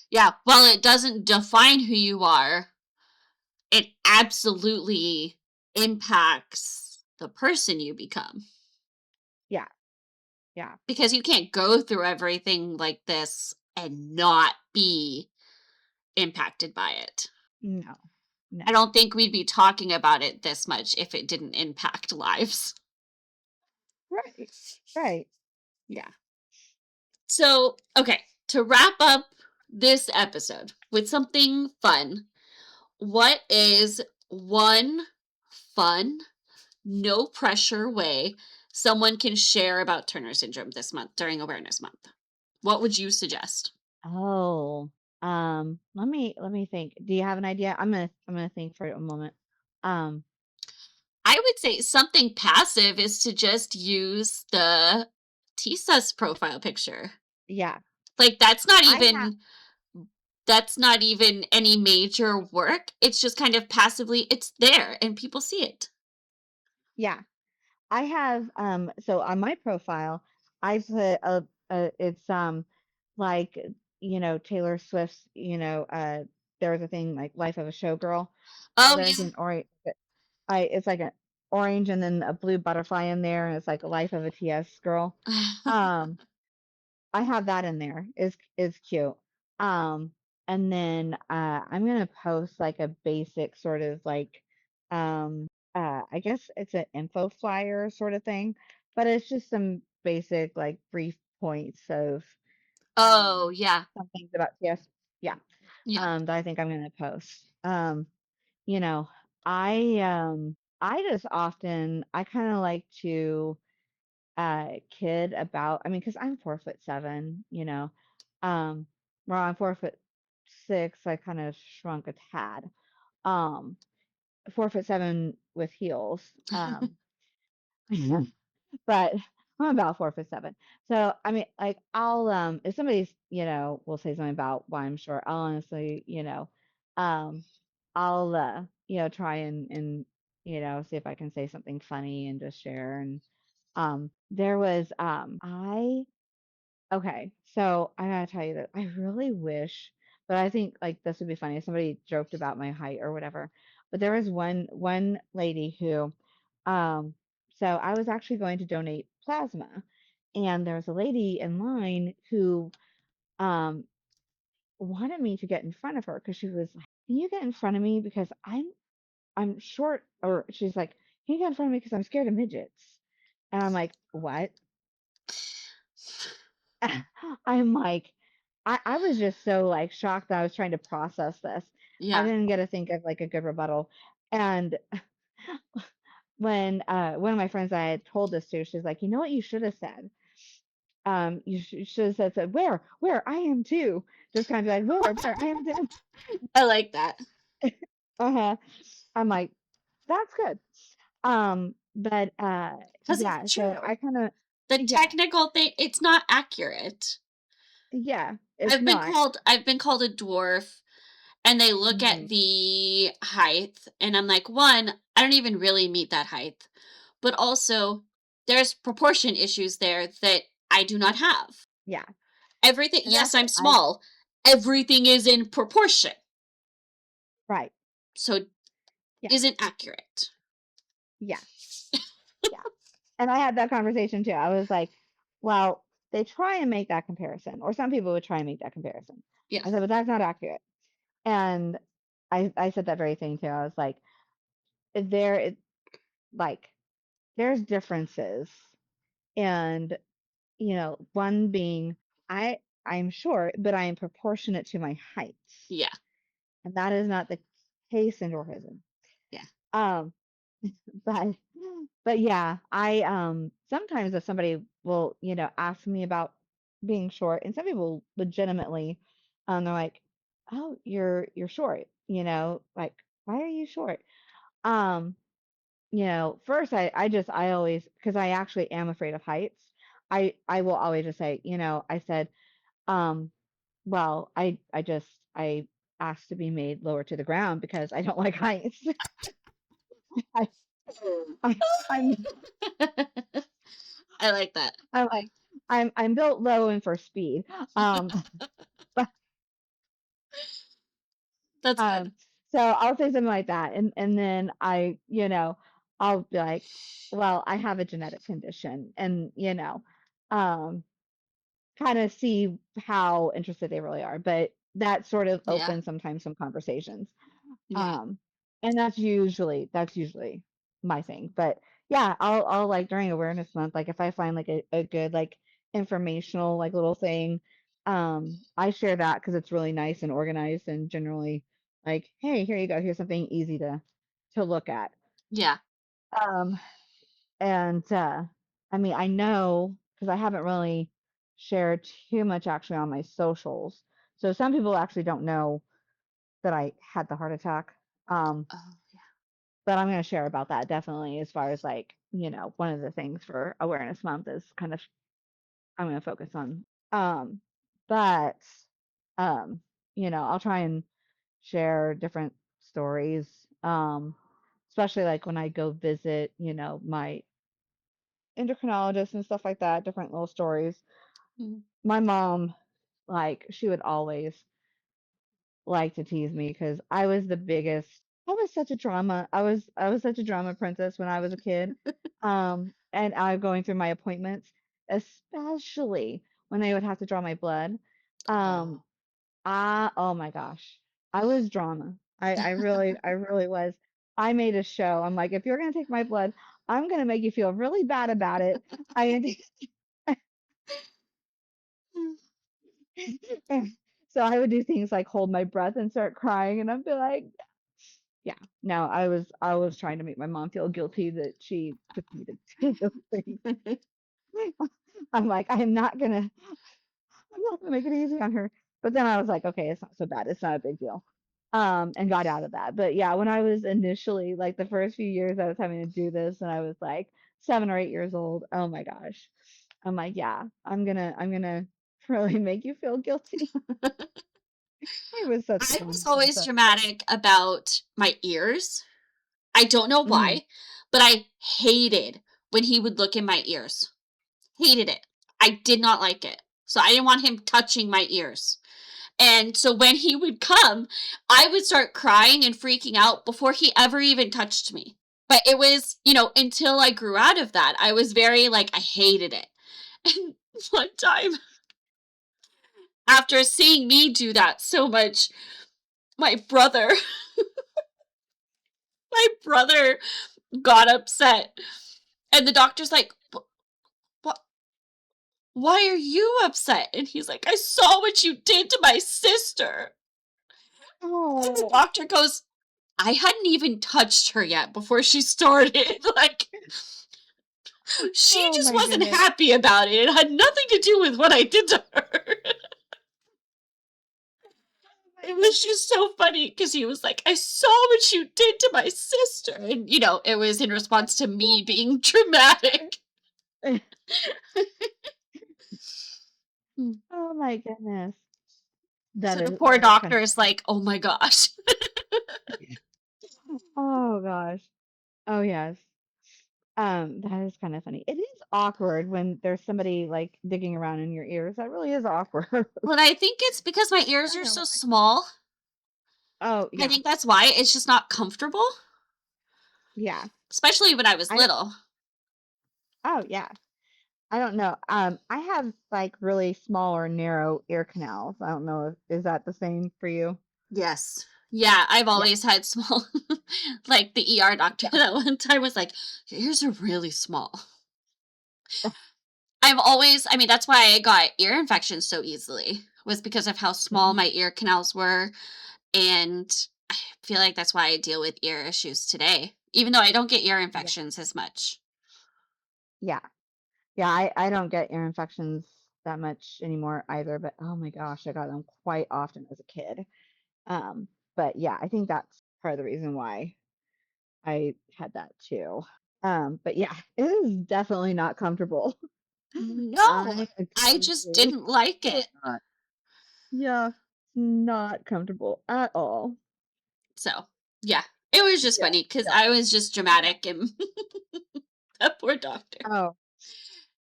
yeah. While it doesn't define who you are, it absolutely impacts the person you become yeah, yeah. because you can't go through everything like this and not be impacted by it. No, I no. don't think we'd be talking about it this much if it didn't impact lives. Right, right. Yeah. So, okay, to wrap up this episode with something fun, what is one fun, no pressure way someone can share about Turner syndrome this month during Awareness Month? What would you suggest? Oh, let me think. Do you have an idea? I'm gonna think for a moment. Um, I would say something passive is to just use the TSUS profile picture. yeah, Like I have. that's not even any major work. It's just kind of passively it's there and people see it. Yeah, I have. So on my profile, I put it's like Taylor Swift's. There was a thing like Life of a Showgirl. Oh There's yeah. an orange. It's like an orange and then a blue butterfly in there, and it's like a Life of a TS girl. Um, I have that in there. Is cute. Um, and then I'm gonna post like a basic sort of like I guess it's an info flyer sort of thing, but it's just some basic like brief points of Oh um yeah. some things about TS. Yeah. Yeah. That I think I'm gonna post. You know, I just often I kind of like to kid about, I mean, because I'm 4'7", um, well, I'm 4'6", I kind of shrunk a tad. Um, 4'7" with heels. But I'm about 4'7". So I mean, like I'll if somebody's will say something about why I'm short, I'll honestly um I'll try and see if I can say something funny and just share. And there was I okay, so I gotta tell you that I really wish, but I think like this would be funny if somebody joked about my height or whatever. But there was one lady who, um, so I was actually going to donate plasma, and there was a lady in line who um wanted me to get in front of her because she was like, "Can you get in front of me because I'm short?" Or she's like, "Can you get in front of me because I'm scared of midgets?" And I'm like, "What?" I'm like, I was just so like shocked that I was trying to process this. I Yeah. didn't get to think of like a good rebuttal. And when one of my friends I had told this to, she's like, you know what you should have said? You should have said, where, I am too. Just kind of be like, where, I am too. I like that. Uh-huh. I'm like, that's good. But Because it's yeah, so true. I kind of, The yeah, technical thing, it's not accurate. yeah, it's not. I've been called a dwarf and they look at Mhm. the height and I'm like, one, I don't even really meet that height. But also there's proportion issues there that I do not have. Yeah. Everything, And yes, that's I'm what I, small. Everything is in proportion. right. So Yeah. isn't accurate. Yeah. Yeah. And I had that conversation too. I was like, well, they try and make that comparison, or some people would try and make that comparison. Yeah. I said, but that's not accurate. And I said that very thing too. I was like, there, it, like, there's differences. And, one being I'm short, but I am proportionate to my height. Yeah. And that is not the case in dwarfism. Yeah. Um, but yeah, I sometimes if somebody will, ask me about being short, and some people legitimately, they're like, "Oh, you're short," like, "Why are you short?" Um, first I always, because I actually am afraid of heights, I will always just say, I said, um, well, I asked to be made lower to the ground because I don't like heights. I, I I'm I like that. I'm like I'm built low and for speed. Um, but That's good. um, so I'll say something like that, and then I'll be like, well, I have a genetic condition, and um, kind of see how interested they really are. But that sort of Yeah. opens sometimes some conversations. Yeah. Um, and that's usually my thing. But yeah, I'll like during awareness month, like if I find like a good like informational like little thing, I share that because it's really nice and organized and generally like, hey, here you go, here's something easy to look at. Yeah. Um, and I mean, I know because I haven't really shared too much actually on my socials. So some people actually don't know that I had the heart attack. Um, Oh, but I'm going to share about that definitely as far as like, one of the things for awareness month is kind of I'm going to focus on. But um, I'll try and share different stories. Especially like when I go visit, my endocrinologist and stuff like that, different little stories. yeah. My mom, like, she would always like to tease me because I was such a drama. I was such a drama princess when I was a kid. And I going through my appointments, especially when they would have to draw my blood. Um, Oh. oh my gosh. I was drama. I really was. I made a show. I'm like, if you're gonna take my blood, I'm gonna make you feel really bad about it. I so I would do things like hold my breath and start crying, and I'd be like, yeah, no, I was trying to make my mom feel guilty that she took me to do those things. I'm like, I'm not gonna make it easy on her. But then I was like, okay, it's not so bad. It's not a big deal. And got out of that. But yeah, when I was initially like the first few years I was having to do this and I was like 7 or 8 years old, oh my gosh. I'm like, yeah, I'm gonna really make you feel guilty. I was such a I was drama always princess. dramatic about my ears. I don't know Mhm. why, but I hated when he would look in my ears. Hated it. I did not like it. So I didn't want him touching my ears. And so when he would come, I would start crying and freaking out before he ever even touched me. But it was, until I grew out of that, I was very like, I hated it. And one time, after seeing me do that so much, my brother, my brother got upset. And the doctor's like, what? Why are you upset? And he's like, I saw what you did to my sister. And the Oh, doctor goes, I hadn't even touched her yet before she started. Like, she oh just my wasn't goodness. happy about it. It had nothing to do with what I did to her. Oh my It was goodness. just so funny because he was like, I saw what you did to my sister. And, it was in response to me being dramatic. Oh my goodness. That So the is poor that is doctor kind of is like, oh my gosh. oh gosh. Oh yes. That is kind of funny. It is awkward when there's somebody like digging around in your ears. That really is awkward. But I think it's because my ears I are know so why. small. Oh I yeah. think that's why it's just not comfortable, Yeah. especially when I was I don't little. oh yeah. I don't know. I have like really small or narrow ear canals. I don't know if is that the same for you? Yes. Yeah, I've Yeah. always had small like, the ER doctor Yeah. that one time was like, "Your ears are really small." I've always I mean, that's why I got ear infections so easily, was because of how small Mhm. my ear canals were, and I feel like that's why I deal with ear issues today, even though I don't get ear Yeah. infections as much. Yeah. Yeah, I don't get ear infections that much anymore either, but oh my gosh, I got them quite often as a kid. Um, but yeah, I think that's part of the reason why I had that too. But yeah, it is definitely not comfortable. No, I I just agree. didn't like Really it. not. Yeah, not comfortable at all. So, yeah, it was just Yeah, funny because yeah. I was just dramatic and that poor doctor. Oh,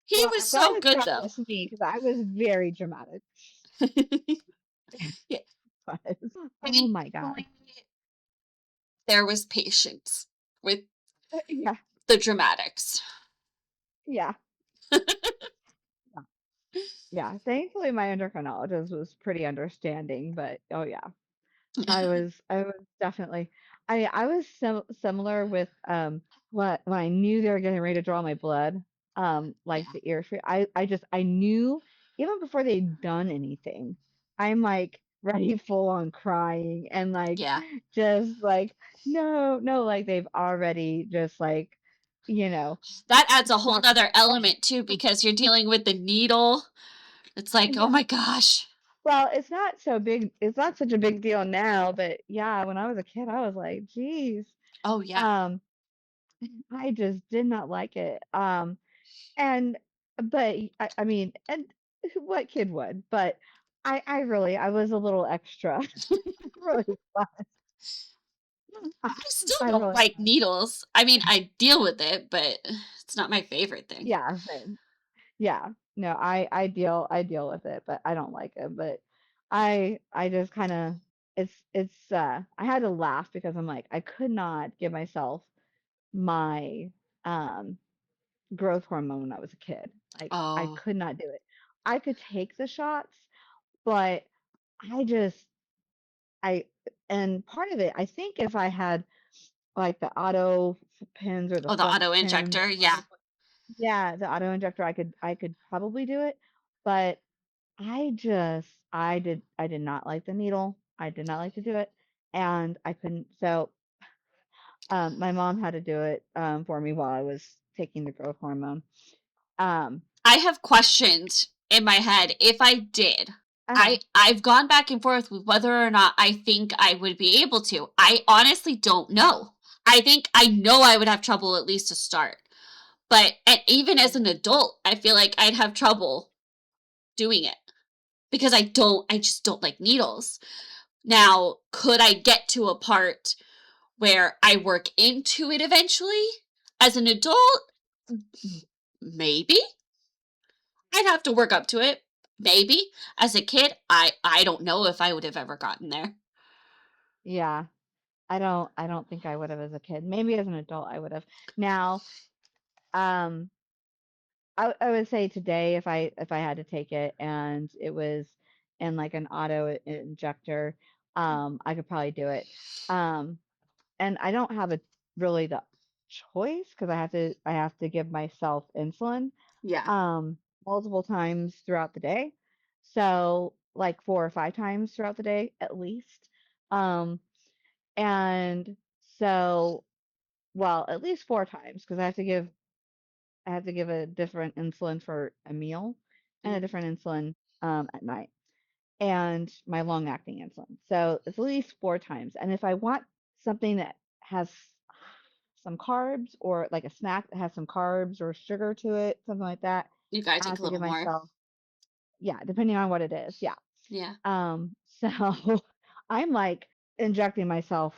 He well, was I'm glad so it's good not though. just me because I was very dramatic. Yeah, But, oh my God. thankfully, there was patience with Yeah, the dramatics. yeah, yeah. Yeah. Thankfully, my endocrinologist was pretty understanding, but oh yeah. I was definitely I was similar with what when I knew they were getting ready to draw my blood, like Yeah, the ear I just I knew even before they'd done anything, I'm like ready full on crying and like yeah. just like no, no, like they've already just like, you know, That adds a whole stuck nother element too because you're dealing with the needle. It's like, oh yeah. my gosh. Well, it's not so big, it's not such a big deal now, but yeah, when I was a kid, I was like, geez. Oh yeah. Um, I just did not like it. And but I mean, and what kid would? But I really I was a little extra. I really was. I still I don't really like was. needles. I mean, I deal with it, but it's not my favorite thing. Yeah, same. Yeah. No, I deal with it, but I don't like it. But I just kind of I had to laugh because I'm like I could not give myself my um growth hormone when I was a kid. Like I Oh, could not do it. I could take the shots, but I just I and part of it, I think if I had like the auto pins or the oh, the flex auto pins, injector. Yeah. yeah, the auto injector, I could probably do it, but I did not like the needle. I did not like to do it, and I couldn't. So my mom had to do it for me while I was taking the growth hormone. Um, I have questions in my head if I did. uh-huh. I've gone back and forth with whether or not I think I would be able to. I honestly don't know. I think I know I would have trouble at least to start. But and even as an adult, I feel like I'd have trouble doing it because I just don't like needles. Now, could I get to a part where I work into it eventually? As an adult, maybe. I'd have to work up to it. Maybe. As a kid, I don't know if I would have ever gotten there. Yeah. I don't think I would have as a kid. Maybe as an adult I would have. Now, um, I would say today if I had to take it and it was in like an auto injector, I could probably do it. Um, and I don't have a really the choice because I have to give myself insulin Yeah. multiple times throughout the day. So like 4 or 5 times throughout the day at least. Um, and so well, at least 4 times because I have to give a different insulin for a meal and a Mm, different insulin at night and my long acting insulin. So it's at least 4 times. And if I want something that has some carbs or like a snack that has some carbs or sugar to it, something like that, you gotta I take have a to give little more. myself, yeah, depending on what it is. Yeah. Yeah. So I'm like injecting myself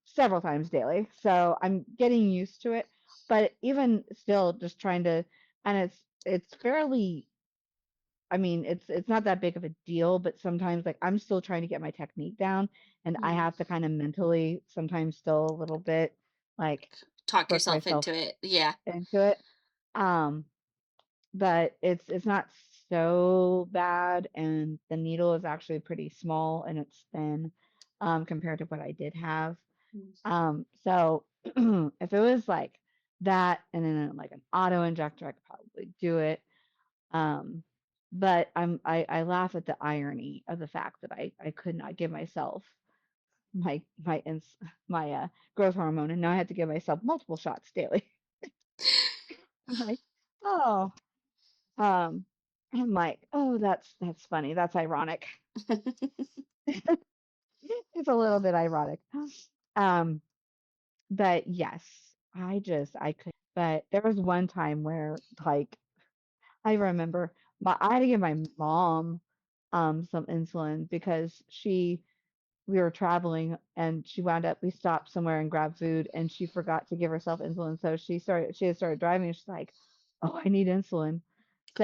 several times daily. So I'm getting used to it. But even still just trying to and it's fairly I mean, it's not that big of a deal, but sometimes like I'm still trying to get my technique down and I Mm. have to kind of mentally sometimes still a little bit like Talk work yourself myself into it. Yeah. into it. Um, but it's not so bad and the needle is actually pretty small and it's thin. compared to what I did have. Mm. So if it was like that and then like an auto injector, I could probably do it. Um, but I laugh at the irony of the fact that I could not give myself my growth hormone, and now I have to give myself multiple shots daily. I'm like, oh, um, I'm like, oh, that's funny. That's ironic. It's a little bit ironic. Um, but yes, I could. But there was one time where like I remember I had to give my mom some insulin because we were traveling and she wound up we stopped somewhere and grabbed food and she forgot to give herself insulin. So she had started driving and she's like, "Oh, I need insulin."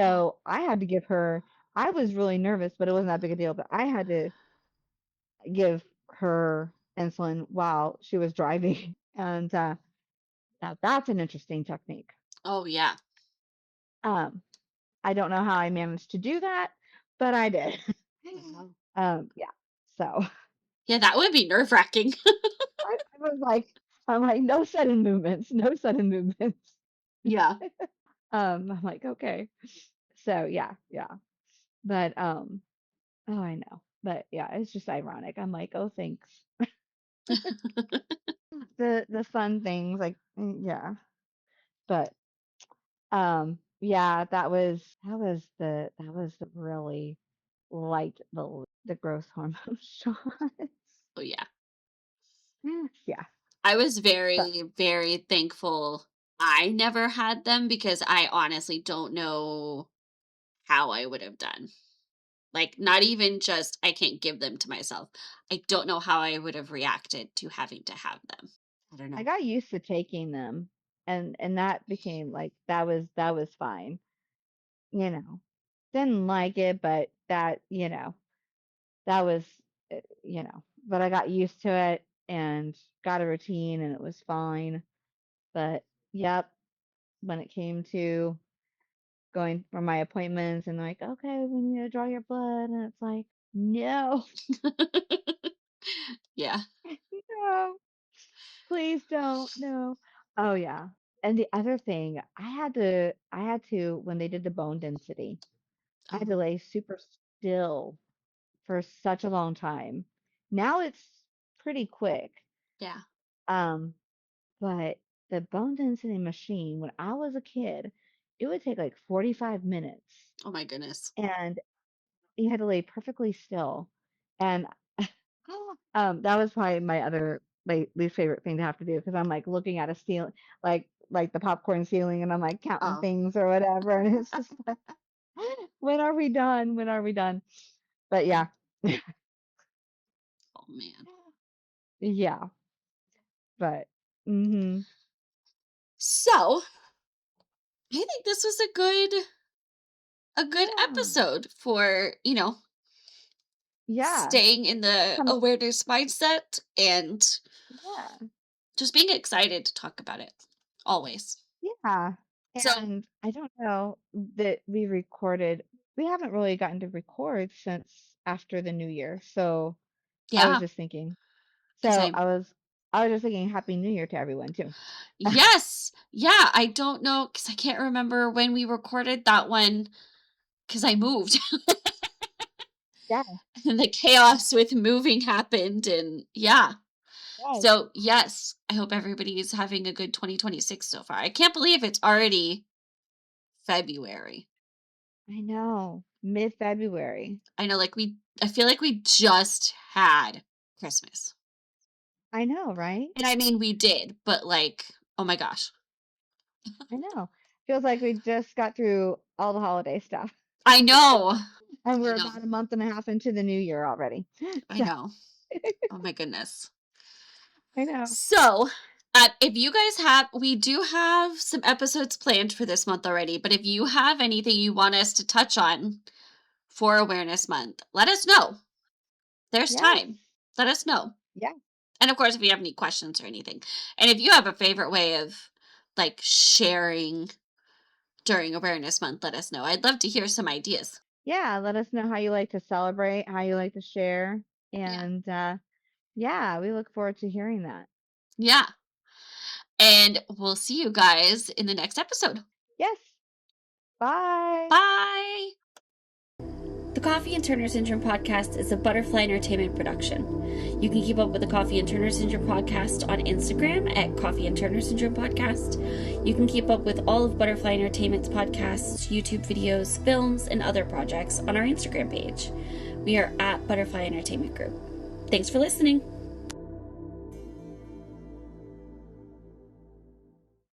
Oh, So I had to give her I was really nervous, but it wasn't that big a deal, but I had to give her insulin while she was driving. And now that's an interesting technique. oh yeah. Um I don't know how I managed to do that, but I did. Wow. Yeah. So Yeah, that would be nerve-wracking. I was like, I'm like, no sudden movements, no sudden movements. Yeah. I'm like, okay. So yeah, yeah. But oh I know. But yeah, it's just ironic. I'm like, oh thanks. The fun things, like yeah. But yeah, that was the really light the growth hormone shots. Oh yeah. Yeah. I was But very, very thankful I never had them because I honestly don't know how I would have done. Like, not even just I can't give them to myself. I don't know how I would have reacted to having to have them. I don't I know. got used to taking them and that became like that was fine, you know. Didn't like it, but that, that was but I got used to it and got a routine and it was fine. But yep, when it came to going for my appointments and like, okay, we need to draw your blood and it's like, no, Yeah. no, please don't, no. Oh yeah. And the other thing, I had to when they did the bone density, I had to Oh, lay super still for such a long time. Now it's pretty quick. yeah. Um, but the bone density machine, when I was a kid, it would take like 45 minutes Oh my goodness. and you had to lay perfectly still. And that was probably my other like least favorite thing to have to do because I'm like looking at a ceiling, like the popcorn ceiling, and I'm like counting Oh. things or whatever, and it's just like, when are we done? When are we done? But Yeah. yeah, Oh man. yeah, but mm-hmm, So I think this was a good yeah, episode for, yeah, staying in the come, awareness mindset and yeah, just being excited to talk about it. Always. yeah. So And I don't know that we recorded. We haven't really gotten to record since after the new year, so I was yeah, just thinking. because So I'm I was just thinking Happy New Year to everyone too. yes. Yeah, I don't know because I can't remember when we recorded that one because I moved Yeah, and the chaos with moving happened and yeah. yes, So yes, I hope everybody is having a good 2026 so far. I can't believe it's already February. I know. Mid-February. I know I feel like we just had Christmas. I know, right? And I mean we did, but like, oh my gosh. I know. Feels like we just got through all the holiday stuff. I know. And I we're know. about a month and a half into the new year already. I So, know. Oh my goodness. I know. So, if you guys we do have some episodes planned for this month already, but if you have anything you want us to touch on for Awareness Month, let us know. There's Yes. time. Let us know. Yeah. And of course, if you have any questions or anything, and if you have a favorite way of like sharing during Awareness Month, let us know. I'd love to hear some ideas. Yeah. Let us know how you like to celebrate, how you like to share. Yeah. And Yeah, we look forward to hearing that. Yeah. And we'll see you guys in the next episode. Yes. Bye. Bye. The Coffee and Turner Syndrome podcast is a Butterfly Entertainment production. You can keep up with the Coffee and Turner Syndrome podcast on Instagram at Coffee and Turner Syndrome podcast. You can keep up with all of Butterfly Entertainment's podcasts, YouTube videos, films, and other projects on our Instagram page. We are at Butterfly Entertainment Group. Thanks for listening.